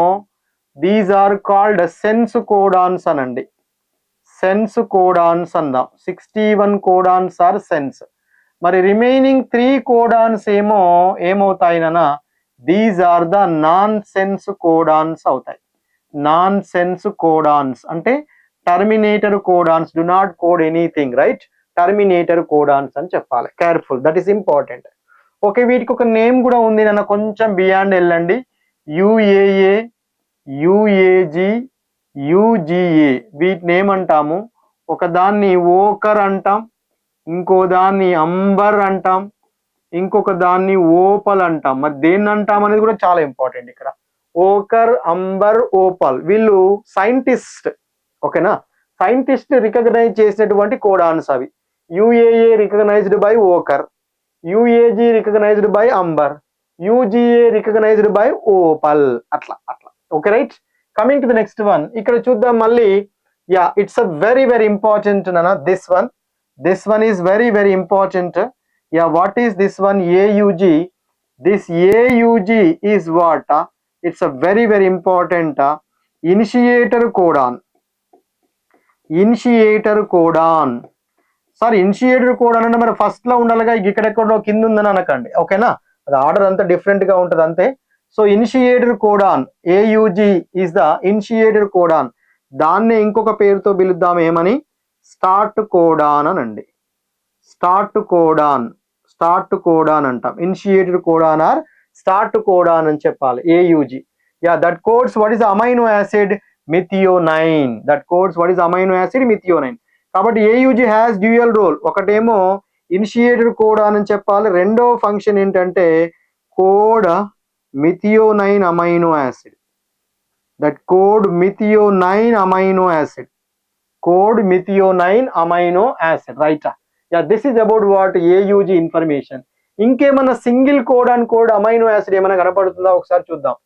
these are called sense codons అనండి. సెన్స్ కోడాన్స్ అందాం. 61 కోడాన్స్ ఆర్ సెన్స్. మరి రిమైనింగ్ 3 కోడాన్స్ ఏమవుతాయినా these are the non sense codons అవుతాయి. Non sense codons అంటే terminator codons, do not code anything, right? Terminator codons అని చెప్పాలి. Careful, that is important. Okay, వీటికి ఒక నేమ్ కూడా ఉంది నాన్న, కొంచెం బియాండ్ వెళ్ళండి. యుఏఏ, యుఏజి, యుజిఏ, వీటిని ఏమంటాము? ఒక దాన్ని ఓకర్ అంటాం, ఇంకో దాన్ని అంబర్ అంటాం, ఇంకొక దాన్ని ఓపల్ అంటాం. మరి దేన్ని అంటాం అనేది కూడా చాలా ఇంపార్టెంట్ ఇక్కడ. ఓకర్, అంబర్, ఓపల్, వీళ్ళు సైంటిస్ట్. ఓకేనా? సైంటిస్ట్ రికగ్నైజ్ చేసినటువంటి కోడాన్స్ అవి. U A A recognised by ochre, U A G recognised by amber, U G A recognised by opal. అట్లా. Okay, right? Coming to the next one. ఇక్కడ చూద్దాం మళ్ళీ. Yeah, it's a very very important నాన్న. This one is very very important. Yeah, what is this one? A U G. This A U G is what? It's a very very important initiator codon. Initiator codon. Sir, initiator codon అంటే మరి first లో ఉండాలిగా, ఇక్కడెక్కడో కింద ఉందని అనకండి. ఓకేనా? అది ఆర్డర్ అంతా డిఫరెంట్ గా ఉంటుంది అంతే. So initiator codon, A U G is the initiator codon. దాన్నే ఇంకొక పేరుతో పిలుద్దాం. ఏమని? స్టార్ట్ కోడాన్ అనండి. స్టార్ట్ కోడాన్ అంటాం. Initiator codon or start codon అని చెప్పాలి. A U G. Yeah, that codes what is amino acid? Methionine. That codes what is amino acid? Methionine. కాబట్టి ఏయుజి హ్యాస్ డ్యూయల్ రోల్. ఒకటేమో ఇనిషియేటర్ కోడాన్ అని చెప్పాలి, రెండో ఫంక్షన్ ఏంటంటే code methionine amino acid. That code methionine amino acid. Code methionine amino acid, right? Yeah, this is about what? A U G information. ఇంకేమన్నా single code amino acid ఏమైనా కనపడుతుందా? ఒకసారి చూద్దాం.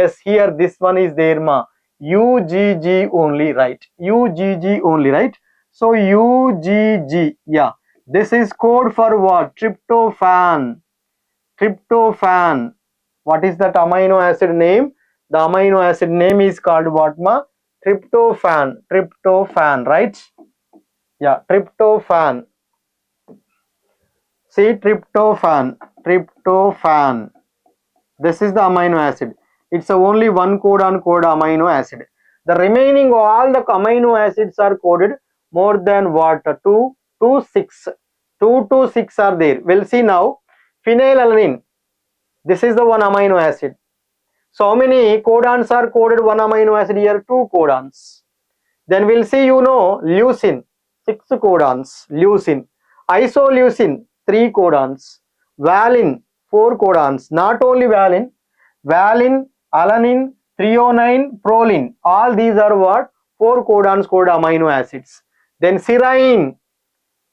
Yes, here this one is there మా. U G G only, right? U G G only, right? So U G G, yeah, this is code for what? Tryptophan. What is that amino acid name? The amino acid name is called what ma? Tryptophan, right? Yeah, tryptophan. See, tryptophan. This is the amino acid. It's only one codon amino acid. The remaining all the amino acids are coded more than what? 2 to 6. 2 to 6 are there. We'll see now. Phenylalanine. This is the one amino acid. So how many codons are coded one amino acid here? 2 codons. Then we'll see, leucine. 6 codons. Leucine. Isoleucine. 3 codons. Valine. 4 codons. Not only valine. Valine, alanine, threonine, proline. All these are what? 4 codons coded amino acids. Then serine,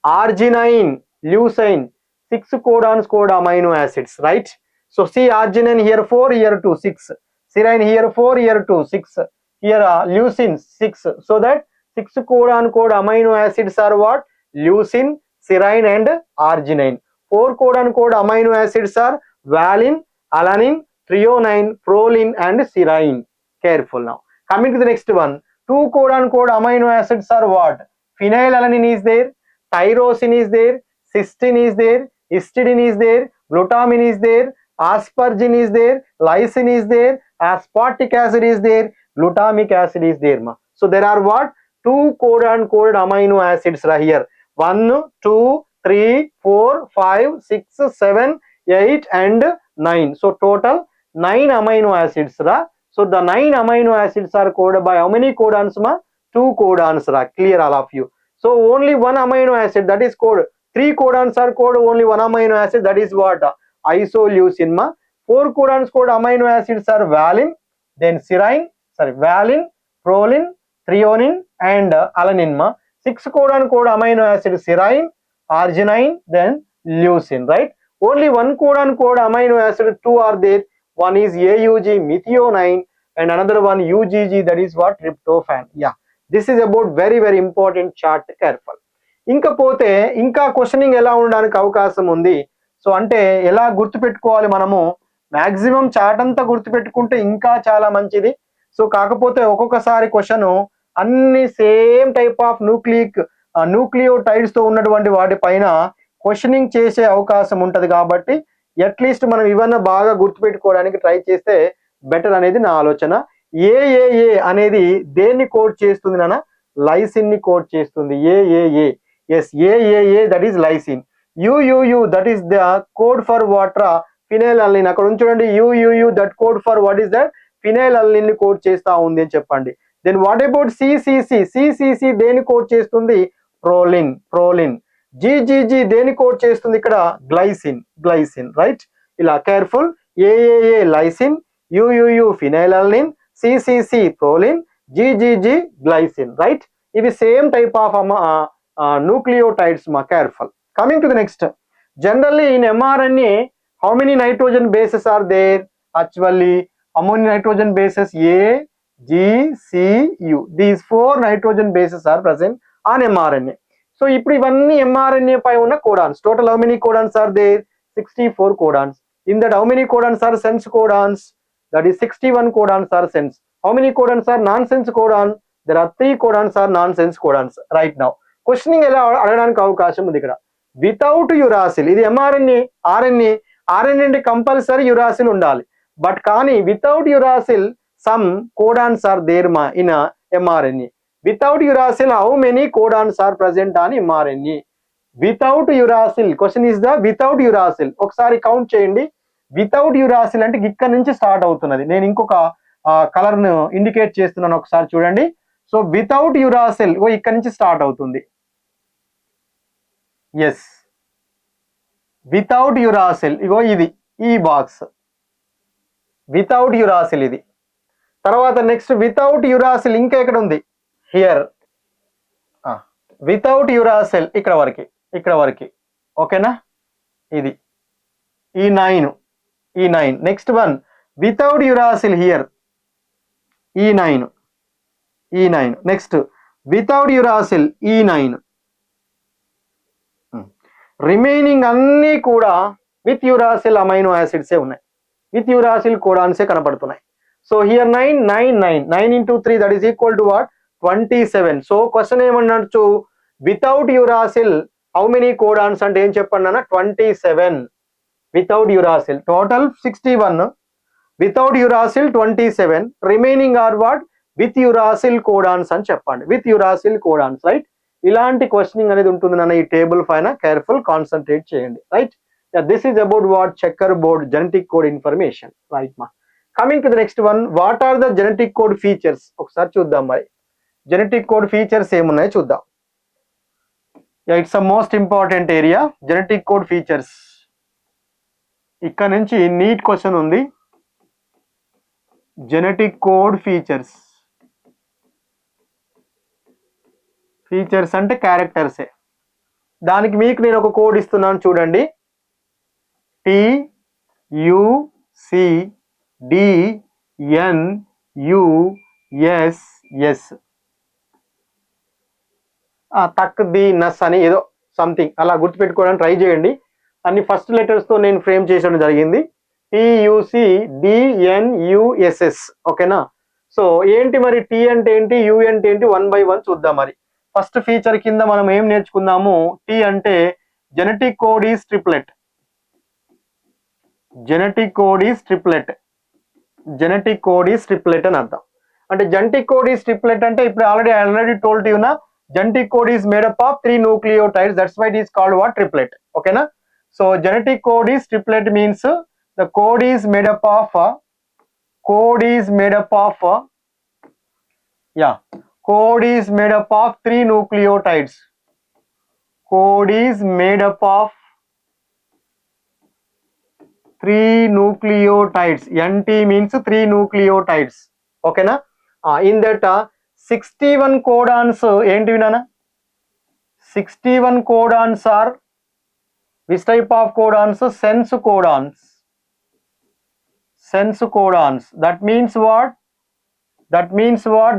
arginine, leucine, 6 codons code amino acids, right? So see, arginine here 4, here 2, 6. Serine here 4, here 2, 6. Here leucine 6. So that 6 codon code amino acids are what? Leucine, serine and arginine. 4 codon code amino acids are valine, alanine, threonine, proline and serine. Careful now. Coming to the next one. 2 codon code amino acids are what? Phenylalanine is there, tyrosine is there, cysteine is there, histidine is there, glutamine is there, aspargine is there, lysine is there, aspartic acid is there, glutamic acid is there ma. So there are what? 2 codon coded amino acids right here. 1, 2, 3, 4, 5, 6, 7, 8 and 9. So total 9 amino acids ra. So the 9 amino acids are coded by how many codons ma? 2 codons ra. Clear all of you? So only one amino acid, that is coded. 3 codons are coded only one amino acid, that is what? Isoleucine ma. 4 codons coded amino acids are valine, then valine, proline, threonine and alanine ma. 6 codon coded amino acid serine, arginine, then leucine, right? Only one codon coded amino acid 2 are there. One is AUG, methionine, and another one UGG, that is what? Tryptophan. Yeah, this is about very very important chart. Careful. ఇంకపోతే ఇంకా questioning ఎలా ఉండడానికి అవకాశం ఉంది? So అంటే ఎలా గుర్తుపెట్టుకోవాలి మనము? మాక్సిమం చార్ట్ అంతా గుర్తుపెట్టుకుంటే ఇంకా చాలా మంచిది. సో కాకపోతే ఒక్కొక్కసారి క్వశ్చన్ అన్ని సేమ్ టైప్ ఆఫ్ న్యూక్లియోటైడ్స్ తో ఉన్నటువంటి వాటి పైన క్వశ్చనింగ్ చేసే అవకాశం ఉంటది కాబట్టి అట్లీస్ట్ మనం ఇవన్నీ బాగా గుర్తుపెట్టుకోవడానికి ట్రై చేస్తే బెటర్ అనేది నా ఆలోచన. ఏఏఏ అనేది దేన్ని కోడ్ చేస్తుంది నాన్న? లైసిన్ ని కోడ్ చేస్తుంది. A A A, yes, A A A that is lysine. U U U that is the code for water phenylalanine. అక్కడ ఉంచండి, U U U that code for what is that? Phenylalanine ని కోడ్ చేస్తా ఉంది అని చెప్పండి. Then what about C C C? C C C దేని code చేస్తుంది? Proline. G G G దేని కోడ్ చేస్తుంది ఇక్కడ? Glycine, right? ఇలా careful. A A A lysine, U U U phenylalanine, C C C proline, G G G glycine, right? ఇవి సేమ్ టైప్ ఆఫ్ న్యూక్లియోటైడ్స్ మా. Careful. Coming to the next. Generally in mRNA, how many nitrogen bases are there? Actually, how many nitrogen bases? A, G, C, U. These 4 nitrogen bases are present on mRNA. So, ఇప్పుడు ఇవన్నీ mRNA పై ఉన్న codons. Total how many codons are there? 64 codons. In that, how many codons are sense codons? That is 61 codons are sense. How many codons are nonsense codons? There are 3 codons are nonsense codons right now. Questioning ఎలా అడగడానికి అవకాశం ఉంది ఇక్కడ. Without uracil, ఇది mRNA, RNA అంటే compulsory uracil ఉండాలి. But కానీ without uracil some codons are there మా in mRNA. Without uracil how many codons are present on mRNA? Without uracil, question is the without uracil. ఒకసారి count చేయండి. Without uracil అంటే ఇక్కడ నుంచి start అవుతున్నది. నేను ఇంకొక కలర్ ను ఇండికేట్ చేస్తున్నాను, ఒకసారి చూడండి. సో వితౌట్ యురాసిల్ ఇక్కడ నుంచి స్టార్ట్ అవుతుంది. ఎస్, వితౌట్ యురాసిల్ ఇది ఈ బాక్స్ వితౌట్ యురాసిల్ ఇది. తర్వాత నెక్స్ట్ వితౌట్ యురాసిల్ ఇంకా ఎక్కడ ఉంది? హియర్. వితౌట్ యురాసిల్ ఇక్కడ వరకు ఓకేనా? ఇది ఈ 9. Next one without uracil here ఈ 9. నెక్స్ట్ వితౌట్ యురాసిల్ ఈ 9. రిమైనింగ్ అన్నీ కూడా విత్ యురాసిల్ అమైనో యాసిడ్సే ఉన్నాయి, విత్ యురాసిల్ కోడాన్సే కనపడుతున్నాయి. So here 9 into 3 that is equal to what? 27. So question ఏమన్నచ్చు? Without uracil how many codons అంటే ఏం చెప్పండి అన్న? 27 without uracil. Total 61, without uracil 27, remaining are what? With uracil codons అని చెప్పండి. With uracil codons, right? ఇలాంటి క్వశ్చనింగ్ అనేది ఉంటుంది నాన్న ఈ టేబుల్ పైన. కేర్ఫుల్, కాన్సన్ట్రేట్ చేయండి, right? This is about what? Checker board genetic code information, right మా. Coming to the next one, what are the genetic code features? ఒకసారి చూద్దాం మరి జెనెటిక్ కోడ్ ఫీచర్స్ ఏమున్నాయో చూద్దాం. It's a most important area, genetic code features. ఇక్కడ నుంచి NEET question ఉంది. Genetic code features అంటే క్యారెక్టర్సే. దానికి మీకు నేను ఒక కోడ్ ఇస్తున్నాను చూడండి. TUCDNUSS. తక్దీనస్ అని ఏదో సంథింగ్ అలా గుర్తుపెట్టుకోవడానికి ట్రై చేయండి. అన్ని ఫస్ట్ లెటర్స్తో నేను ఫ్రేమ్ చేయడం జరిగింది. TUCDNUSS, ఓకేనా? సో ఏంటి మరి టీ అంటే ఏంటి, యు అంటే ఏంటి, 1 by 1 చూద్దాం మరి. ఫస్ట్ ఫీచర్ కింద మనం ఏం నేర్చుకుందాము? టీ అంటే genetic code is triplet. Genetic code is triplet అని అర్థం. అంటే జెనెటిక్ కోడ్ ఈజ్ ట్రిప్లెట్ అంటే ఇప్పుడు ఆల్రెడీ టోల్డ్ యు నా, genetic code is made up of 3 nucleotides. That's why it is called what? Triplet, ఓకేనా? So genetic code is triplet means the code is made up of code is made up of 3 nucleotides. Code is made up of 3 nucleotides. NT means 3 nucleotides, okay na? In that 61 codons enti vinana? 61 codons are which type of codons? Sense codons. That means what?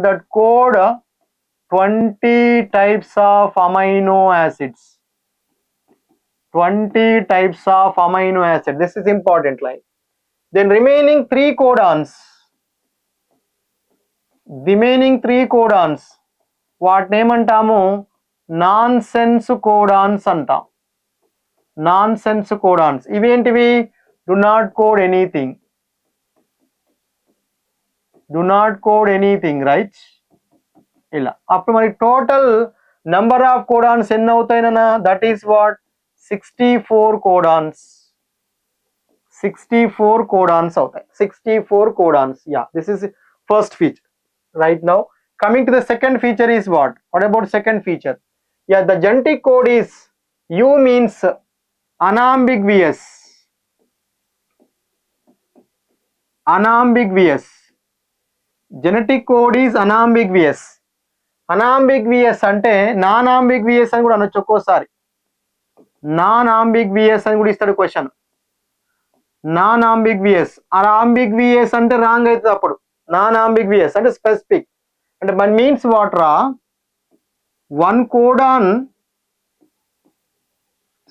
That code 20 types of amino acids. 20 types of amino acids. This is important line. Then remaining 3 codons వాటిని ఏమంటాము non sense codons అంటాం. Non sense codons ఇవేంటివి do not code anything, do not code anything right. ఇలా అప్పుడు మరి total number of codons ఎన్ని అవుతాయినా that is what 64 codons. 64 codons అవుతాయి. 64 codons. Yeah this is first feature. Right now coming to the second feature is what about second feature? Yeah the genetic code is U means unambiguous. Unambiguous. Genetic code is unambiguous. Unambiguous అంటే non అంబిగ్వియస్ అని కూడా అనొచ్చు ఒక్కోసారి. Non అంబిగ్వియస్ అని కూడా ఇస్తాడు question. Non అంబిగ్వియస్. అలా అంబిగ్వియస్ అంటే రాంగ్ అవుతుంది అప్పుడు. నాన్ అంబిగ్వియస్ అంటే స్పెసిఫిక్. అంటే మన మీన్స్ వాట్ రా, one codon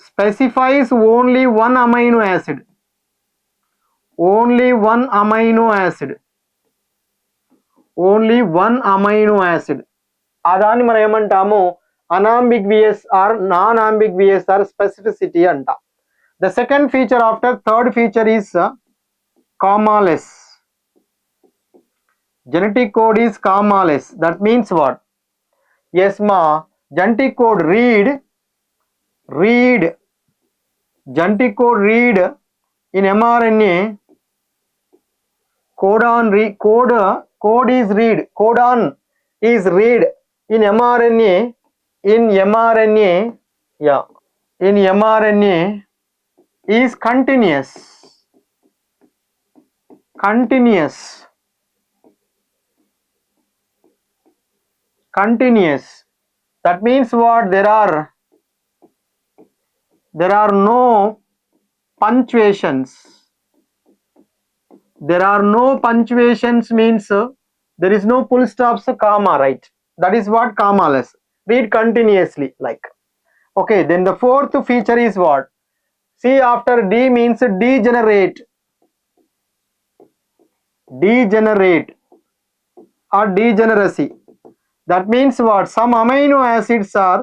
specifies only one amino acid. Only one amino acid. Only one amino acid. అదాన్ని మనం ఏమంటాము unambiguous or non-ambiguous or specificity అంట. The second feature after third feature is commaless. Genetic code is commaless. That means what? Yes ma, genetic code read genetic code read in mRNA. Code is read, codon is read in mRNA. In mRNA, yeah, in mRNA is continuous. That means what? There are no punctuations. There are no punctuations means there is no full stops, comma, right? That is what commaless. Read continuously like. Okay, then the fourth feature is what? C after D means degenerate. Degenerate or degeneracy. That means what? Some amino acids are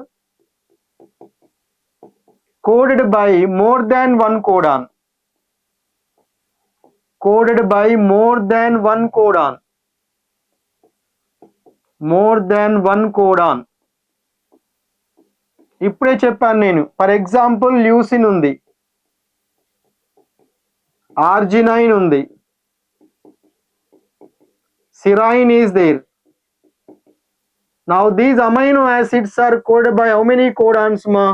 coded by more than one codon. Coded by more than one codon. More than one codon. ఇప్పుడే చెప్పాను నేను. For example leucine ఉంది, arginine ఉంది, serine is there. Now these amino acids are coded by how many codons ma?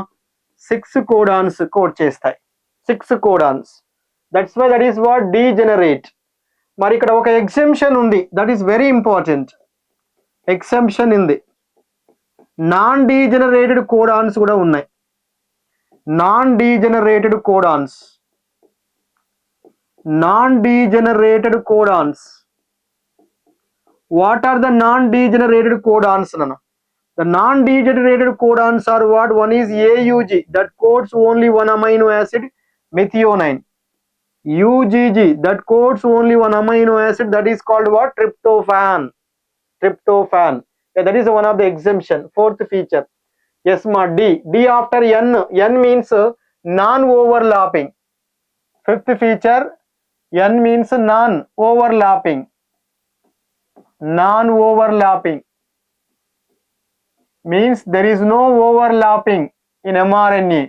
6 codons code చేస్తాయి. 6 codons. That's why that is what degenerate. మరి ఇక్కడ ఒక exemption ఉంది, that is very important. Exemption ఉంది. Non degenerated codons కూడా ఉన్నాయి. Non degenerated codons. Non degenerated codons. What are the non-degenerated codons? The non-degenerated codons are what? One is AUG, that codes only one amino acid, methionine. UGG, that codes only one amino acid, that is called what? Tryptophan. Tryptophan. Yeah, that is one of the exemption. Fourth feature. Yes ma, D after N. N means non-overlapping. Fifth feature, N means non-overlapping. Non-overlapping means there is no overlapping in mRNA.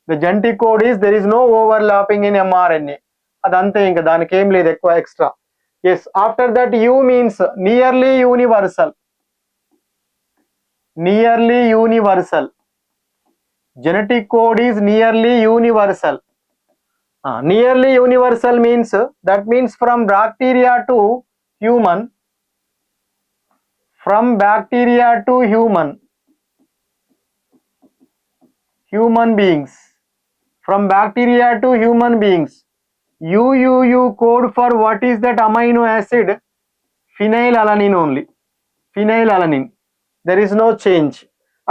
The genetic code is there is no overlapping in mRNA. అదంతే, ఇంకా దానికి ఏం లేదు ఎక్కువ extra. Yes, after that U means nearly universal. Nearly universal. Genetic code is nearly universal. Nearly universal means that means from bacteria to human. From bacteria to human beings. From bacteria to human beings. UUU code for what is that amino acid? Phenylalanine only. Phenylalanine. There is no change.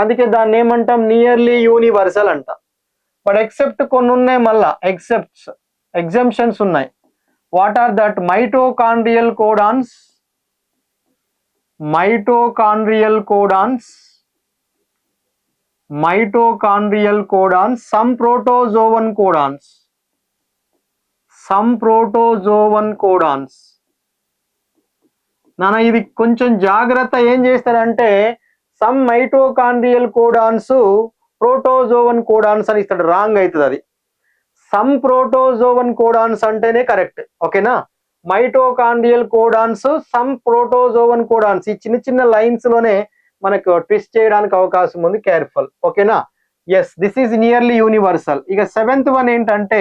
అందుకే దాన్ని ఏమంటాం nearly universal అంట. But except కొన్ని ఉన్నాయి, మళ్ళా exemptions ఉన్నాయి. What are that? Mitochondrial codons. Mitochondrial codons. mitochondrial codons, some protozoan codons, నాన్న ఇది కొంచెం జాగ్రత్త. ఏం చేస్తారంటే some mitochondrial codons protozoan codons అని ఇస్తాడు, రాంగ్ అవుతుంది అది. సమ్ ప్రోటోజోవన్ కోడాన్స్ అంటేనే కరెక్ట్, ఓకేనా. Mitochondrial codons, some protozoan codons, ఈ చిన్న చిన్న లైన్స్ లోనే మనకు ట్విస్ట్ చేయడానికి అవకాశం ఉంది, కేర్ఫుల్, ఓకేనా. Yes, this is nearly universal. ఇక 7th వన్ ఏంటంటే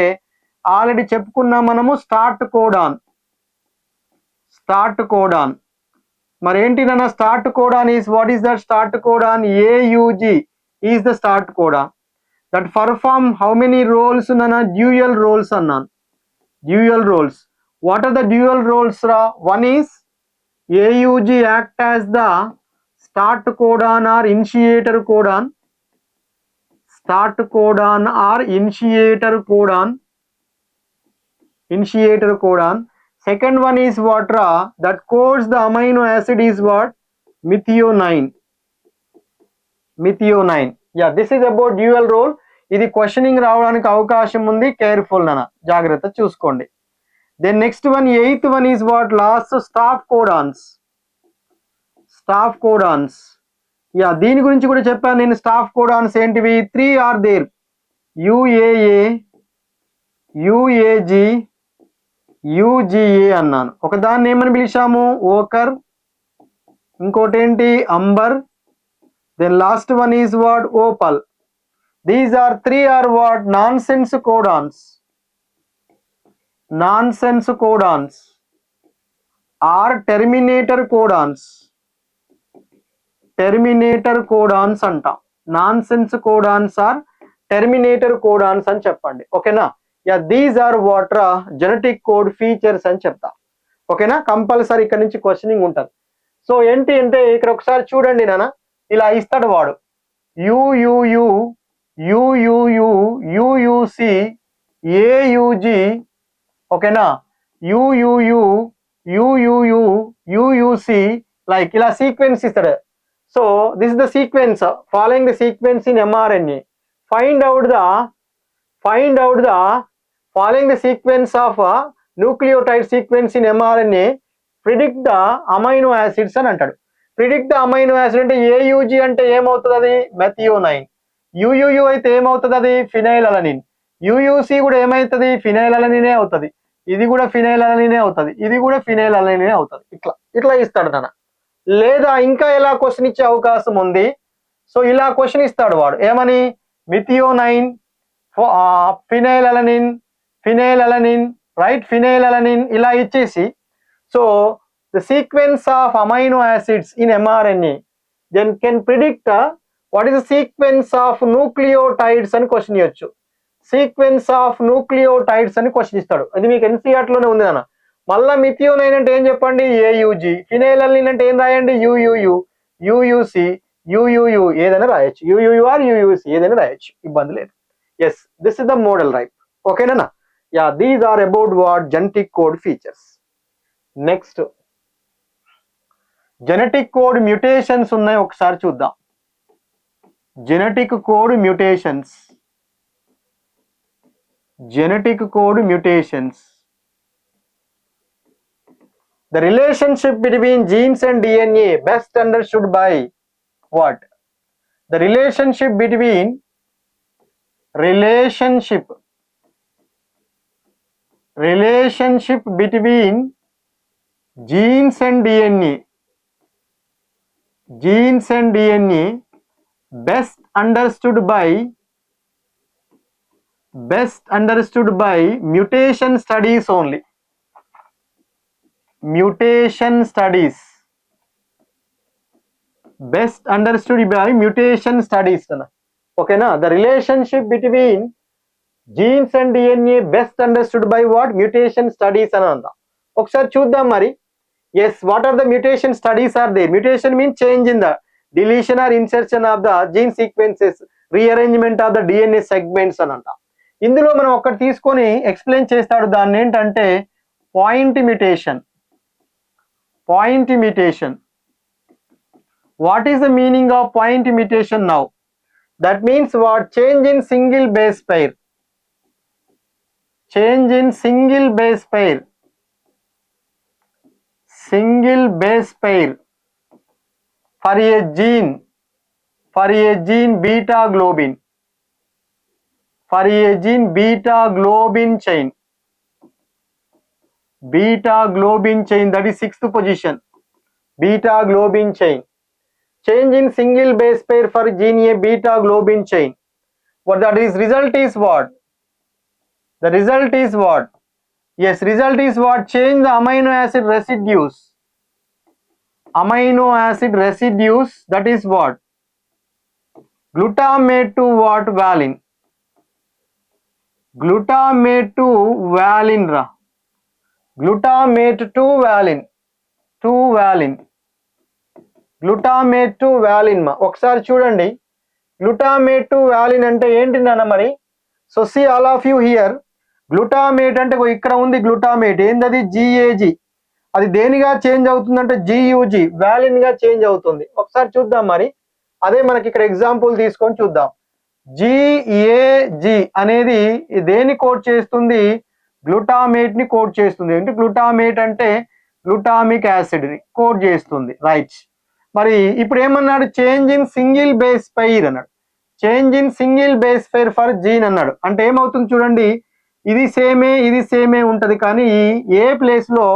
ఆల్రెడీ చెప్పుకున్నాం మనము, స్టార్ట్ కోడాన్. మరి ఏంటి నాన్న start codon is, what is that start codon? AUG is the start codon that perform how many roles నాన్న? డ్యూయల్ రోల్స్ అన్నాను, dual roles. What are the dual roles రా? One is AUG act as the start codon or initiator codon, start codon or initiator codon. Second one is what ra? That codes the amino acid is what? Methionine. Yeah, this is about dual role. ఇది questioning రావడానికి అవకాశం ఉంది, careful నాన్న, జాగ్రత్త చూసుకోండి. Then next one, 8th one is what? Last stop codons. Yeah, దీని గురించి కూడా చెప్పాను నేను. స్టాప్ కోడాన్స్ ఏంటివి? 3 are there, UAA, UAG, UGA అన్నాను. ఒకదాన్ని ఏమని పిలిచాము? ఓకర్. ఇంకోటి ఏంటి? Amber. Then last one is what? Opal. These are 3 are what? Nonsense codons or terminator codons అంటాం. Nonsense codons or terminator codons అని చెప్పండి, ఓకేనా. యా, దీస్ ఆర్ వాట్ రా? జెనెటిక్ కోడ్ ఫీచర్స్ అని చెప్తా, ఓకేనా. కంపల్సరీ ఇక్కడ నుంచి క్వశ్చనింగ్ ఉంటుంది. సో ఏంటి అంటే ఇక్కడ ఒకసారి చూడండి నాన్న, ఇలా ఇస్తాడు వాడు, UUU, UUU, UUC, AUG, ఓకేనా. UUU, UUU, UUC, లైక్ ఇలా సీక్వెన్స్ ఇస్తాడు. So this is the sequence, following the sequence in mRNA. Find out the following the sequence of nucleotide sequence in mRNA, predict the amino acids అని అంటాడు. Predict the amino acid అంటే AUG అంటే ఏమవుతుంది? అది methionine. UUU అయితే ఏమవుతుంది? అది ఫినైలలనిన్. UUC కూడా ఏమవుతుంది? ఫినైలలనినే అవుతుంది. ఇది కూడా ఫినైలలనినే అవుతుంది, ఇది కూడా ఫినైలలనినే అవుతుంది. ఇట్లా ఇస్తాడు నాన్న. లేదా ఇంకా ఎలా క్వశ్చన్ ఇచ్చే అవకాశం ఉంది? సో ఇలా క్వశ్చన్ ఇస్తాడు వాడు, ఏమని? మిథియోనైన్, ఫినైలలనిన్, రైట్, ఫినైలలనిన్ ఇలా ఇచ్చేసి, so the sequence of amino acids in mRNA then can predict what is the sequence of nucleotides అని క్వశ్చన్ ఇవ్వచ్చు. సీక్వెన్స్ ఆఫ్ న్యూక్లియోటైడ్స్ అని క్వశ్చన్ ఇస్తాడు. అది మీకు NCERT లోనే ఉంది నాన్న. మళ్ళీ మిథియోనైన్ అంటే ఏం చెప్పండి? AUG. ఫినైలలనిన్ అంటే ఏం రాయండి? UUU, UUC, UUU ఏదైనా రాయొచ్చు, UUU ఆర్ UUC ఏదైనా రాయొచ్చు, ఇబ్బంది లేదు. Yes, this is the model right, ఓకేనా. Yeah, these are about what? Genetic code features. Next, genetic code mutations ఉన్నాయి, ఒకసారి చూద్దాం. Genetic code mutations. The relationship between genes and DNA best understood by what? The relationship between genes and DNA best understood by mutation studies only. Best understood by mutation studies. ఓకేనా. The relationship between genes and DNA best understood by what? Mutation studies అని అందా. ఒకసారి చూద్దాం మరి. Yes, what are the mutation studies are there? Mutation means change in the deletion or insertion of the gene sequences, rearrangement of the DNA segments అని అంట. ఇందులో మనం ఒకటి తీసుకొని ఎక్స్ప్లెయిన్ చేస్తాడు, దాన్ని ఏంటంటే point mutation. What is the meaning of point mutation now? That means what? Change in single base pair. Change in single base pair. Single base pair for a gene beta globin. For a gene beta globin chain. Beta globin chain, that is 6th position. Beta globin chain. Change in single base pair for gene A beta globin chain. What that is? Result is what? The result is what? Yes, result is what? Change the amino acid residues. Amino acid residues, that is what? Glutamate to what? Valine. Glutamate to valine ra. Glutamate to valine. To valine. Glutamate to valine ma. ఒకసారి చూడండి. Glutamate to valine అంటే ఏంటి నాన్న మరి? So see all of you here. Glutamate అంటే ఇక్కడ ఉంది glutamate. ఏందది? GAG. అది దేనిగా చేంజ్ అవుతుందంటే GUG. valine గా చేంజ్ అవుతుంది. ఒకసారి చూద్దాం మరి. అదే మనకి ఇక్కడ ఎగ్జాంపుల్ తీసుకొని చూద్దాం. GAG అనేది దేని కోడ్ చేస్తుంది? గ్లూటామేట్ ని కోడ్ చేస్తుంది. అంటే గ్లూటామేట్ అంటే గ్లూటామిక్ యాసిడ్ ని కోడ్ చేస్తుంది. రైట్. మరి ఇప్పుడు ఏమన్నాడు? Change in single base pair అన్నాడు. Change in single base pair for gene అన్నాడు. అంటే ఏమవుతుంది చూడండి, ఇది సేమే ఉంటది, కానీ ఏ ప్లేస్ లో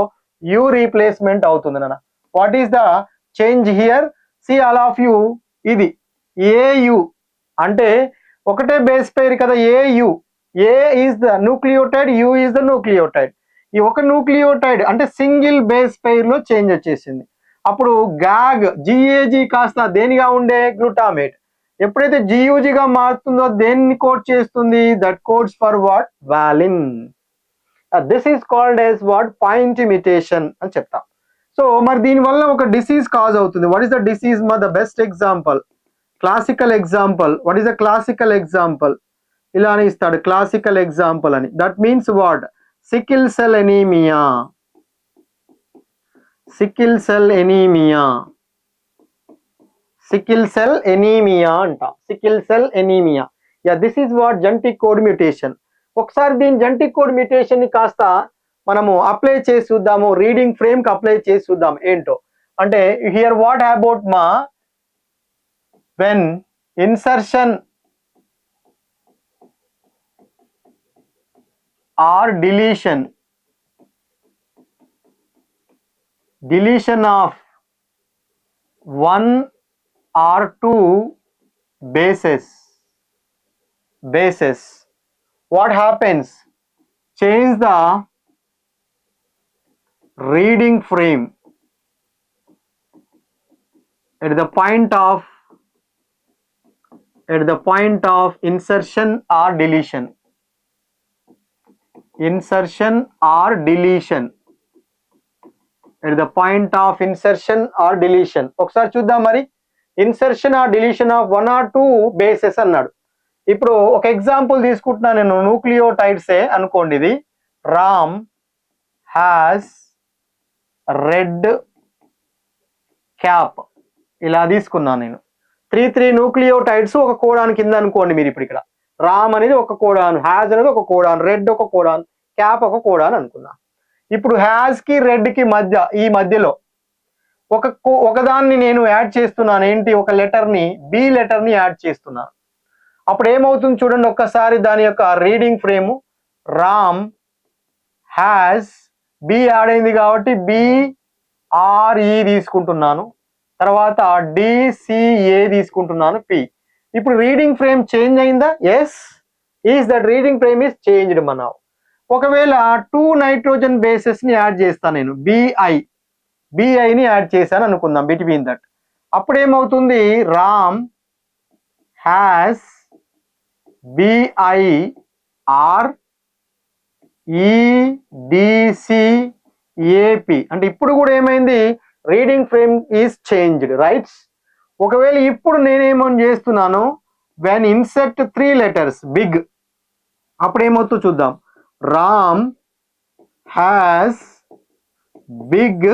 యు రీప్లేస్మెంట్ అవుతుంది నాన్న. What is the change here? C all of U. ఇది ఏయు అంటే ఒకటే బేస్ పేర్ కదా. A U, A is the nucleotide, U is the nucleotide. ఈ ఒక న్యూక్లియోటైడ్ అంటే సింగిల్ బేస్ పేర్ లో చేంజ్ వచ్చేసింది. అప్పుడు GAG కాస్త దేనిగా ఉండే? గ్లూటామేట్. ఎప్పుడైతే GUGగా మారుతుందో దేన్ని కోడ్ చేస్తుంది? That codes for what? Valine. This is called as what? Point mutation అని చెప్తాం. సో మరి దీనివల్ల ఒక డిసీజ్ కాజ్ అవుతుంది. What is the disease? The best example, classical example. What is the classical example? ఇలానే ఇస్తాడు క్లాసికల్ ఎగ్జాంపుల్ అని. That means what? Sickle cell anaemia. Sickle cell anaemia. Sickle cell anaemia అంట. Sickle cell anaemia. This is what? Genetic code mutation. ఒకసారి దీని genetic code mutation ని కాస్త మనము apply చేసి చూద్దాము. రీడింగ్ ఫ్రేమ్ కి అప్లై చేసి చూద్దాం ఏంటో. అంటే హియర్ వాట్ అబౌట్ మా when insertion or deletion of one or two bases, what happens? Change the reading frame at the point of insertion or deletion. Insertion or deletion. At the point of insertion or deletion. ఒకసారి చూద్దాం మరి. Insertion or deletion of 1 or 2 bases అన్నాడు. ఇప్పుడు ఒక example తీసుకుంటున్నా నేను. న్యూక్లియోటైడ్సే అనుకోండి. ఇది రామ్ హ్యాస్ రెడ్ క్యాప్ ఇలా తీసుకున్నాను నేను. 3 న్యూక్లియోటైడ్స్ ఒక కోడాన్ కింద అనుకోండి మీరు. ఇప్పుడు ఇక్కడ రామ్ అనేది ఒక కోడాన్, హ్యాజ్ అనేది ఒక కోడాన్, రెడ్ ఒక కోడాన్, క్యాప్ ఒక కోడాన్ అనుకున్నా. ఇప్పుడు హ్యాజ్ కి రెడ్ కి ఈ మధ్యలో ఒకదాన్ని నేను యాడ్ చేస్తున్నాను. ఏంటి? ఒక లెటర్ ని, బి లెటర్ ని యాడ్ చేస్తున్నాను. అప్పుడు ఏమవుతుంది చూడండి ఒక్కసారి. దాని యొక్క reading frame Ram has, B add అయింది కాబట్టి BRE తీసుకుంటున్నాను. తర్వాత DCA తీసుకుంటున్నాను, P. ఇప్పుడు రీడింగ్ ఫ్రేమ్ చేంజ్ అయిందా? Yes. Is that reading frame is changed మన. ఒకవేళ 2 నైట్రోజన్ బేసెస్ ని యాడ్ చేస్తాను నేను. BI ని యాడ్ చేశాను అనుకుందాం బిట్వీన్ దట్. అప్పుడు ఏమవుతుంది? Ram has BIREDCAP. అంటే ఇప్పుడు కూడా ఏమైంది? Reading frame is changed. Right. ఒకవేళ ఇప్పుడు నేనేమని చేస్తున్నాను? వెన్ ఇన్సర్ట్ 3 letters బిగ్, అప్పుడు ఏమవుతుందో చూద్దాం. Ram has big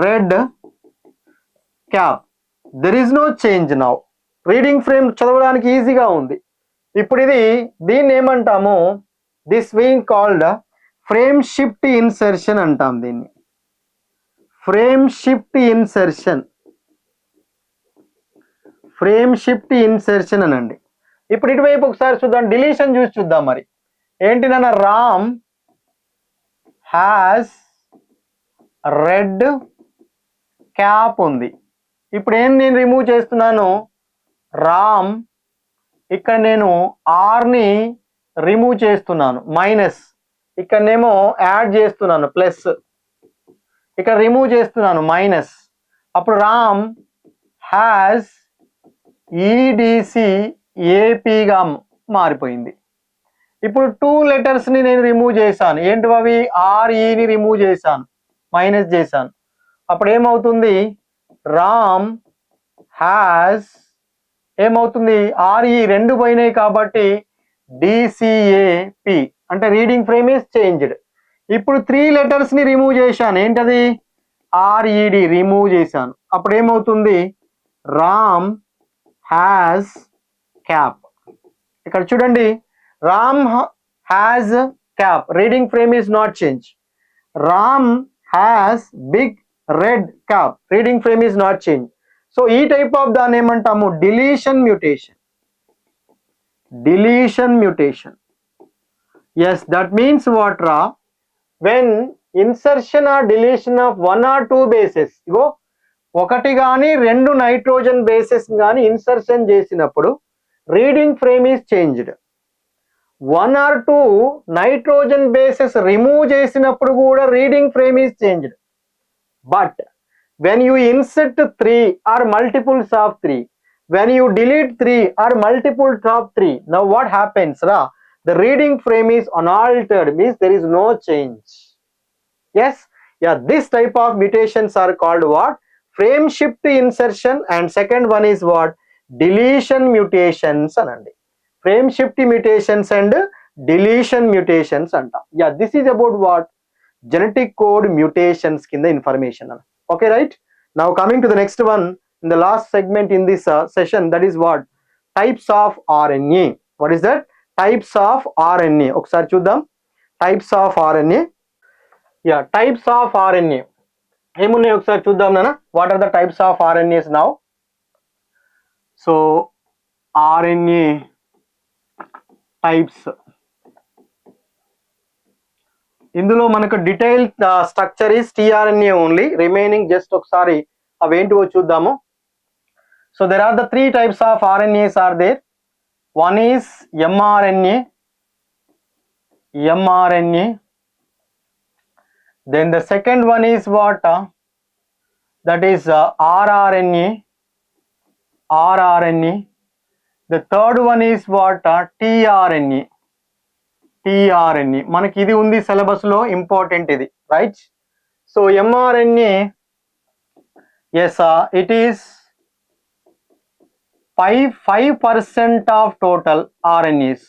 red cap. There is no change now. Reading frame చదవడానికి ఈజీగా ఉంది. ఇప్పుడు దీన్ని ఏమంటాము, this being called frame shift insertion అంటాం. దీన్ని frame shift insertion, frame shift insertion అనండి. ఇప్పుడు ఇటువైపు ఒకసారి చూద్దాం, డిలీషన్ చూసి చూద్దాం. మరి ఏంటి నాన్న, రామ్ హ్యాస్ రెడ్ క్యాప్ ఉంది. ఇప్పుడు నేను రిమూవ్ చేస్తున్నాను, రామ్, ఇక్కడ నేను ఆర్ని రిమూవ్ చేస్తున్నాను, మైనస్, ఇక్కడనేమో యాడ్ చేస్తున్నాను ప్లస్, ఇక్కడ రిమూవ్ చేస్తున్నాను మైనస్. అప్పుడు రామ్ హ్యాస్ ఈడిసి ఏపీగా మారిపోయింది. ఇప్పుడు 2 లెటర్స్ని నేను రిమూవ్ చేశాను. ఏంటి అవి, ఆర్ఈని రిమూవ్ చేశాను, మైనస్ చేశాను. అప్పుడు ఏమవుతుంది, రామ్ హ్యాస్ ఏమవుతుంది, ఆర్ఈ 2 పోయినాయి కాబట్టి డిసిఏపి, అంటే రీడింగ్ ఫ్రేమ్ ఈస్ చేంజ్డ్. ఇప్పుడు 3 లెటర్స్ని రిమూవ్ చేశాను, ఏంటది, ఆర్ఈడి రిమూవ్ చేశాను. అప్పుడు ఏమవుతుంది, రామ్ హ్యాస్ క్యాప్. ఇక్కడ చూడండి, Ram has cap, reading frame is not change. Ram has big red cap, reading frame is not change. So ఈ టైప్ ఆఫ్ దాన్ని ఏమంటాము, deletion mutation. Deletion mutation. Yes, that means what ra, when insertion or deletion of 1 or 2 bases, ఇగో ఒకటి కానీ 2 nitrogen bases కానీ insertion చేసినప్పుడు reading frame is changed. 1 or 2 nitrogen bases remove చేసినప్పుడు కూడా reading frame is changed. But when you insert 3 or multiples of 3, when you delete 3 or multiples of 3, now what happens ra, the reading frame is unaltered, means there is no change. Yes, yeah, this type of mutations are called what, frame shift insertion, and second one is what, deletion mutations anandi. Frame shift mutations and deletion mutations anta. Yeah, this is about what, genetic code mutations kinda information. Okay, right? Now coming to the next one, in the last segment in this session, that is what, types of RNA. What is that? Types of RNA. ఒకసారి చూద్దాం, types of RNA. Yeah, types of RNA ఏమున్నాయి ఒకసారి చూద్దాం నాన్న. What are the types of RNAs now? So RNA types, ఇందులో మనకు detail structure is tRNA only, remaining just ఒకసారి అవేంటివో చూద్దాము. So there are the 3 types of RNAs are there. One is mRNA, then the second one is what, that is rRNA. The third one is what, tRNA. మనకి ఇది ఉంది syllabus లో, important ఇది, right? So mRNA, yes, it is 5% of total RNAs.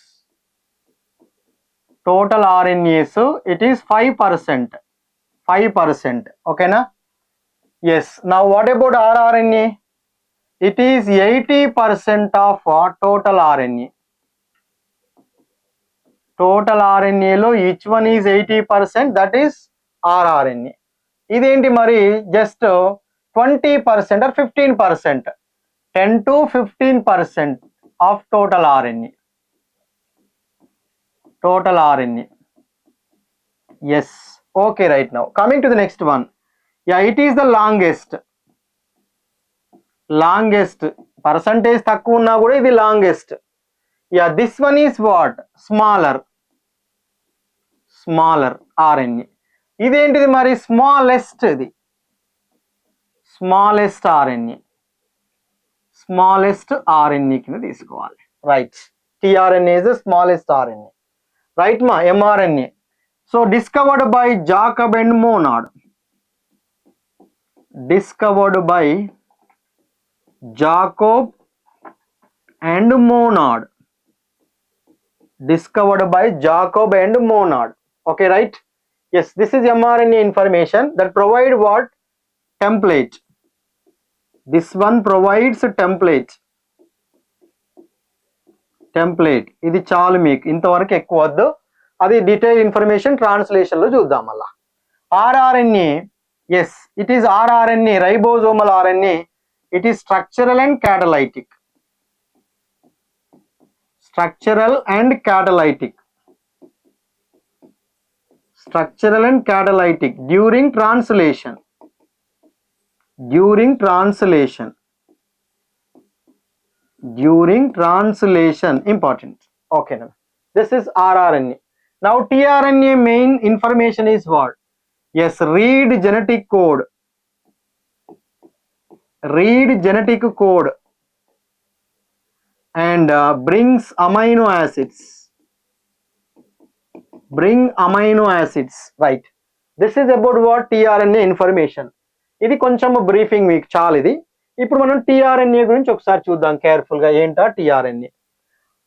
Total RNAs, it is 5%. Okay na? Yes. Now what about rRNA? It is 80% of total RNA. Total RNA లో each one is 80%, that is rRNA. ఇదేంటి మరి, just 20% or 15%, 10 to 15% of total RNA. Yes, okay, right. Now coming to the next one, yeah, it is the longest percentage తక్కువ ఉన్నా కూడా ఇది longest. Yeah, this one is what, smaller RNA. ఇదేంటిది మరి, smallest RNA కింద తీసుకోవాలి, right? tRNA is the smallest RNA, right ma? mRNA, so discovered by Jacob and Monod. Okay, right? Yes, this is mRNA information that provide what, template. This one provides a template. Template. ఇది చాలు మీకు, ఇంతవరకు ఎక్కువ వద్దు. అది detail information ట్రాన్స్లేషన్లో చూద్దాం మళ్ళా. RRNA, yes it is rRNA, ribosomal RNA. It is structural and catalytic. Structural and catalytic. Structural and catalytic during translation. During translation. During translation. Important. Okay. Now, this is rRNA. Now, tRNA main information is what? Yes, read genetic code. Read genetic code and brings amino acids. Bring amino acids, right? This is about what tRNA information. ఇది కొంచెం briefing మీకు చాలు ఇది. ఇప్పుడు మనం tRNA గురించి ఒకసారి చూద్దాం కేర్ఫుల్ గా. ఏంటా tRNA?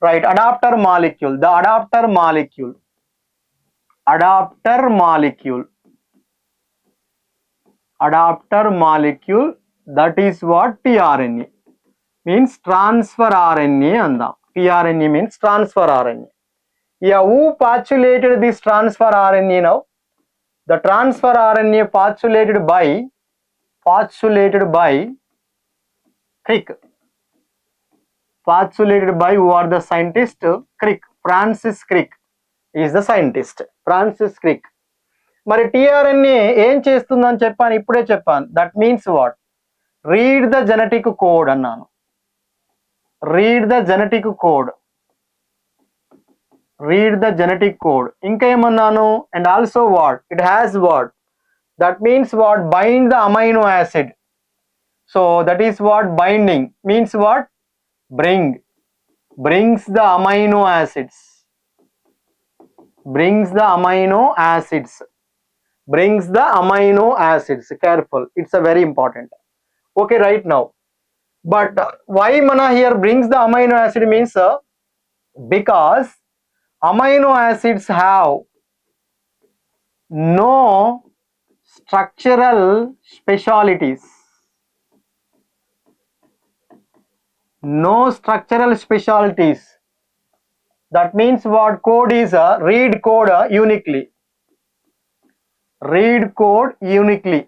Right, adapter molecule. The adapter molecule. Adapter molecule. Adapter molecule, that is what tRNA means. Transfer RNA అందాం. tRNA means transfer RNA. Yeah, who postulated this transfer RNA now? The transfer RNA postulated by Crick. Postulated by who are the scientist? Crick. Francis Crick is the scientist. Francis Crick. మరి tRNA ఏం చేస్తుందని చెప్పాను, ఇప్పుడే చెప్పాను. That means what? Read the genetic code అన్నాను. Read the genetic code. Read the genetic code. Inka emannanu, and also what? It has what? That means what? Bind the amino acid. So that is what binding means. What? Brings the amino acids. Brings the amino acids. Brings the amino acids. Careful, it's a very important. Okay, right now. But why mana here brings the amino acid means because amino acids have no structural specialties. No structural specialties. That means what? Code is read code uniquely. Read code uniquely.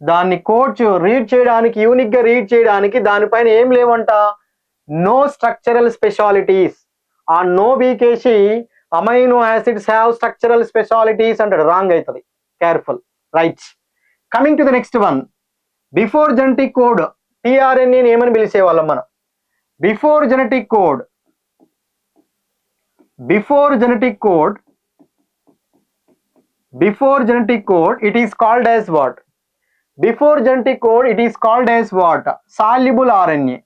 దాన్ని code read చేయడానికి, unique గా read చేయడానికి దానిపైన ఏం లేవంట? No structural specialities. ఆ no because amino acids have structural specialities అంటాడు. Wrong అవుతుంది. Careful. Right, coming to the next one. Before genetic code tRNA ఏమని పిలిచేవాళ్ళం మనం? Before genetic code. Before genetic code. Before genetic code it is called as what? Before genetic code it is called as what? Soluble RNA.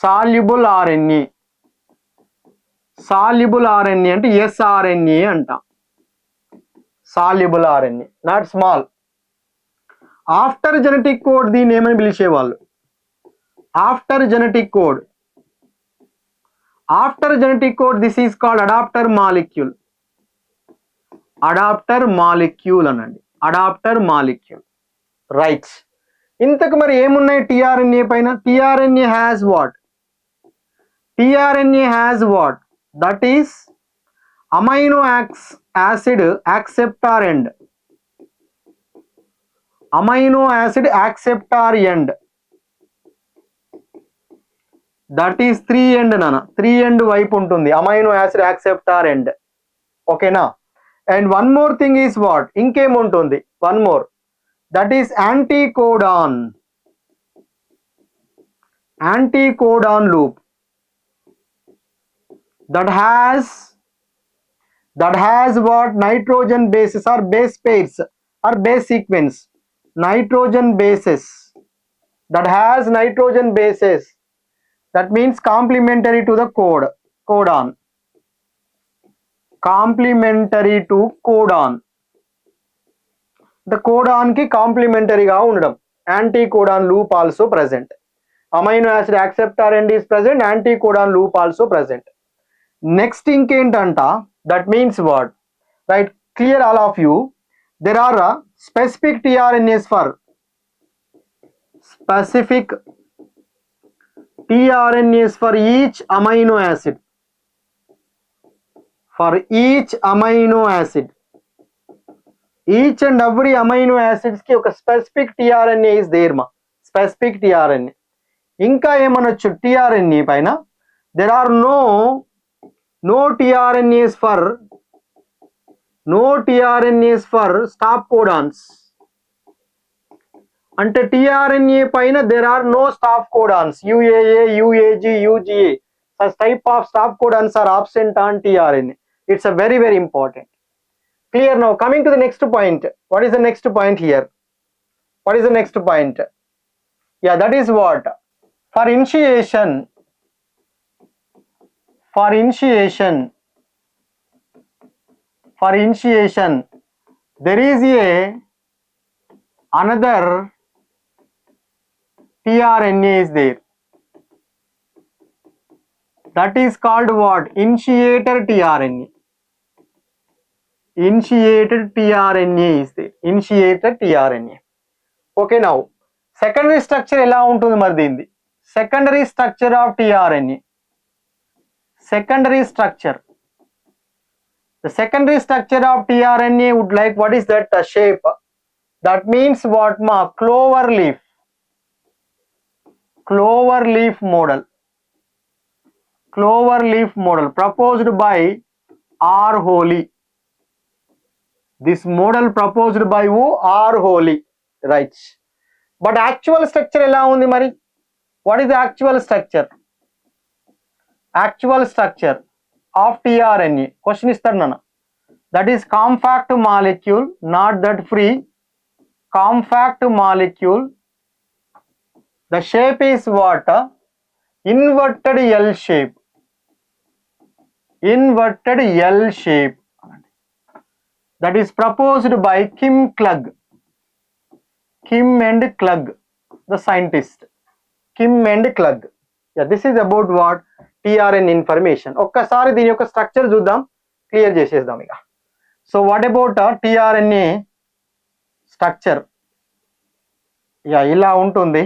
Soluble RNA. Soluble RNA అంటే sRNA అంటాం. Soluble RNA, not small. After genetic code దీన్ని ఏమని పిలిచేవాళ్ళు? After genetic code. After genetic code this is called adapter molecule. Adapter molecule అనండి. Adapter molecule. Right. ఇంతకు మరి ఏమున్నాయి tRNA పైన? tRNA has what? tRNA has what? That is amino acid acceptor end. Amino acid acceptor end. That is 3 end nana. 3 end వైపు ఉంటుంది amino acid acceptor end. Okay na? And one more thing is what? ఇంకేం ఉంటుంది? One more. That is anticodon. Anticodon loop. That has what? Nitrogen bases or base pairs or base sequence. Nitrogen bases. That has nitrogen bases. That means complementary to the codon. Complementary to codon. The codon ki complementary ga undadam. Anticodon loop also present. Amino acid acceptor end is present. Anticodon loop also present. Next inkentanta, that means what? Right, clear all of you. There are specific tRNAs for specific tRNAs for each amino acid. For each amino acid, each and every amino acids ki oka specific tRNA is there ma, specific tRNA. Inka emanochu tRNA paina there are no tRNAs for stop codons. Ante tRNA paina there are no stop codons, UAA, UAG, UGA. Such type of stop codons are absent on tRNA. It's a very, very important. Clear now? Coming to the next point. What is the next point here? What is the next point? Yeah, that is what? For initiation, there is another tRNA is there. That is called what? Initiator tRNA. Initiated tRNA is there. Initiated tRNA. Okay, now secondary structure ఎలా ఉంటుంది మరి దీనిది? Secondary structure of tRNA. Secondary structure. The secondary structure of tRNA would like, what is that shape? That means what ma? Clover leaf. Clover leaf model. Clover leaf model proposed by R. Holy. This model proposed by who? R. Holy. Right. But actual structure ఎలా ఉంది మరి? What is the actual structure? Actual structure of tRNA. Question ఇస్తాడు నాన్న. That is compact molecule, not that free. Compact molecule. The shape is what? Inverted L shape. Inverted L shape. That is proposed by Kim Klug. Kim and Klug, the scientist. Kim and Klug. Yeah, this is about what? tRNA information. ఒక్కసారి దీని యొక్క structure చూద్దాం, clear చేసేద్దాం ఇక. So what about tRNA structure? Yeah, ఇలా ఉంటుంది.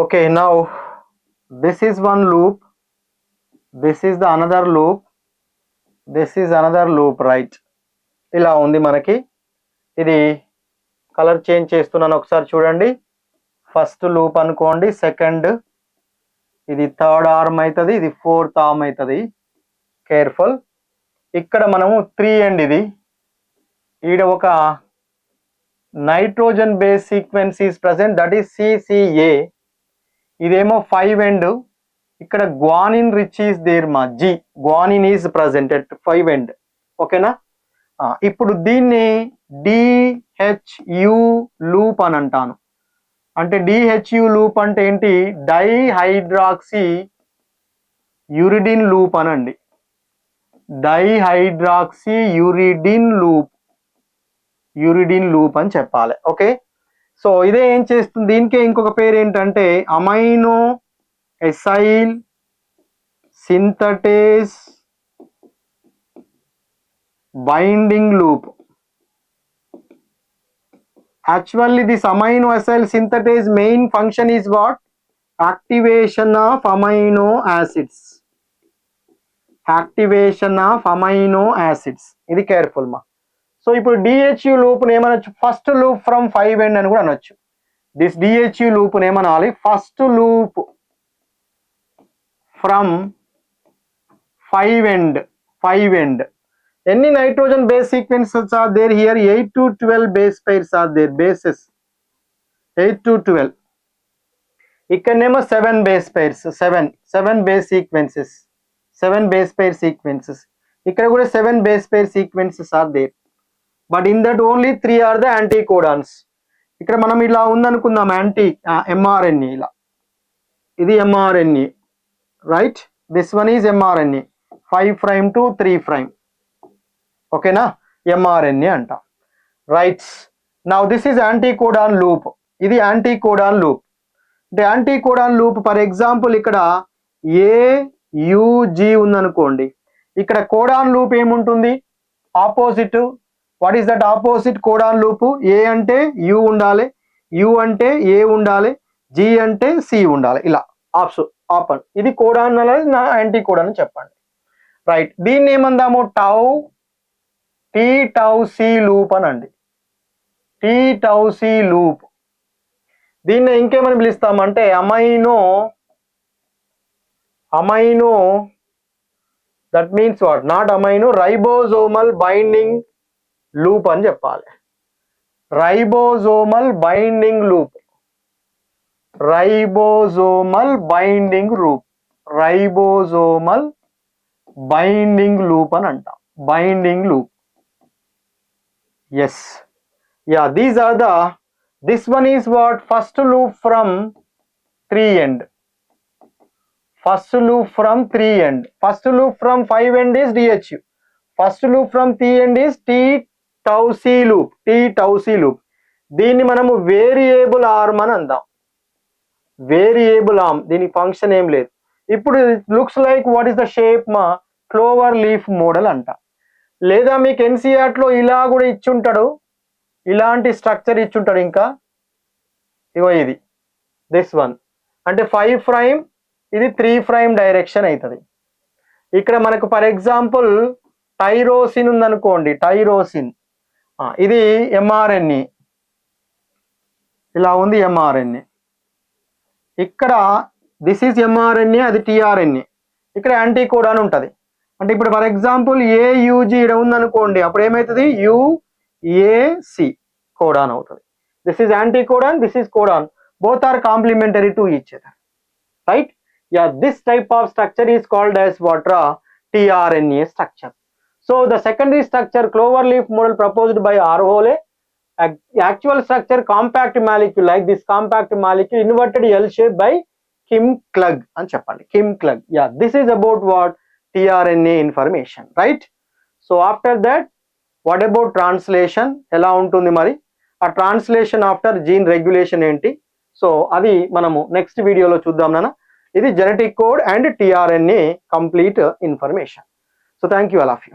Okay, now this is one loop, this is the another loop, this is another loop, right? ఇలా ఉంది మనకి. ఇది కలర్ చేంజ్ చేస్తున్నాను, ఒకసారి చూడండి. ఫస్ట్ లూప్ అనుకోండి, సెకండ్, ఇది థర్డ్ ఆర్మ్ అవుతుంది, ఇది ఫోర్త్ ఆర్మ్ అవుతుంది. కేర్ఫుల్. ఇక్కడ మనము 3 ఎండ్, ఇది ఈడ ఒక nitrogen base sequence is present, that is CCA. ఇదేమో 5 ఎండ్. ఇక్కడ గ్వానిన్ రిచ్ ఈస్ దేర్ మా, G. Guanine is present at 5 end. ఓకేనా? ఇప్పుడు దీన్ని DHU లూప్ అని అంటాను. అంటే DHU లూప్ అంటే ఏంటి? డైహైడ్రాక్సీ యూరిడిన్ లూప్ అనండి. డైహైడ్రాక్సీ యూరిడిన్ లూప్ అని చెప్పాలి. ఓకే, సో ఇదే ఏం చేస్తుంది, దీనికే ఇంకొక పేరు ఏంటంటే amino acyl synthetase binding loop. Actually, this amino acyl synthetase main function is what? Activation of amino acids. Activation of amino acids. ఇది కేర్ఫుల్ మా. సో ఇప్పుడు DHU లూప్ ఏమనొచ్చు? ఫస్ట్ లూప్ ఫ్రమ్ 5 ఎండ్ అని కూడా అనొచ్చు. దిస్ DHU లూప్ ఏమనాలి? First loop from 5 end. Any nitrogen base sequences are there here? 8 to 12 base pairs are there. Bases 8 to 12. Ikkanemo 7 base pairs. 7 base sequences. 7 base pair sequences. Ikkada kuda 7 base pair sequences are there. But in that only 3 are the anticodons. Ikkada manam ila undanukunnam mRNA ila. Idi mRNA, right? This one is mRNA. 5 prime to 3 prime. Okay na? mRNA anta. Right. Now this is anticodon loop. ఇది anti codon loop. అంటే anti codon loop for example ఇక్కడ AUG ఉందనుకోండి, ఇక్కడ codon loop ఏముంటుంది, opposite. What is that opposite codon loop? A అంటే U ఉండాలి, U అంటే A ఉండాలి, G అంటే C ఉండాలి, ఇలా ఆపన్. ఇది కోడాన్ అనేది నా యాంటీ కోడాన్ అని చెప్పండి. రైట్, దీన్ని ఏమందాము, T-tau-C లూప్ అనండి. T-tau-C loop. దీన్ని ఇంకేమని పిలుస్తామంటే amino that means what, not amino, ribosomal binding loop అని చెప్పాలి. Ribosomal binding loop, ribosomal binding loop, ribosomal binding loop అని అంటాం. Binding loop. Yes, yeah, these are the, this one is what, first loop from 3 end. First loop from 3 end. First loop from 5 end is DHU. First loop from 3 end is T-tau-C loop. T-tau-C loop. దీన్ని మనము variable arm అని అందాం. Variable arm, దీని function ఏం లేదు. ఇప్పుడు looks like what is the shape, మా Clover leaf model అంట. లేదా మీకు ఎన్సీఆర్లో ఇలా కూడా ఇచ్చుంటాడు, ఇలాంటి స్ట్రక్చర్ ఇచ్చుంటాడు. ఇంకా ఇగో ఇది దిస్ వన్ అంటే 5', ఇది 3' డైరెక్షన్ అవుతుంది. ఇక్కడ మనకు ఫర్ ఎగ్జాంపుల్ టైరోసిన్ ఉందనుకోండి, టైరోసిన్, ఇది mRNA, ఇలా ఉంది mRNA. ఇక్కడ దిస్ ఈజ్ mRNA, అది tRNA. ఇక్కడ యాంటీ కోడాన్ ఉంటుంది. అంటే ఇప్పుడు ఫర్ ఎగ్జాంపుల్ AUG ఇక్కడ ఉందనుకోండి, అప్పుడు ఏమవుతుంది, UAC కోడాన్ అవుతుంది. This is anti codon, this is codon, both are complementary to each other, right? Yeah, this type of structure is called as what, tRNA structure. So the secondary structure cloverleaf model proposed by R. Hole, actual structure compact molecule, like this compact molecule inverted L shape by Kim Klug అని చెప్పండి, Kim Klug. Yeah, this is about what, tRNA information, right? So after that, what about translation, ఎలా ఉంటుంది మరి, ఆ translation after gene regulation ఏంటి? So అది మనము next వీడియోలో చూద్దాం నాన్న. ఇది genetic code and tRNA complete information. So thank you all of you.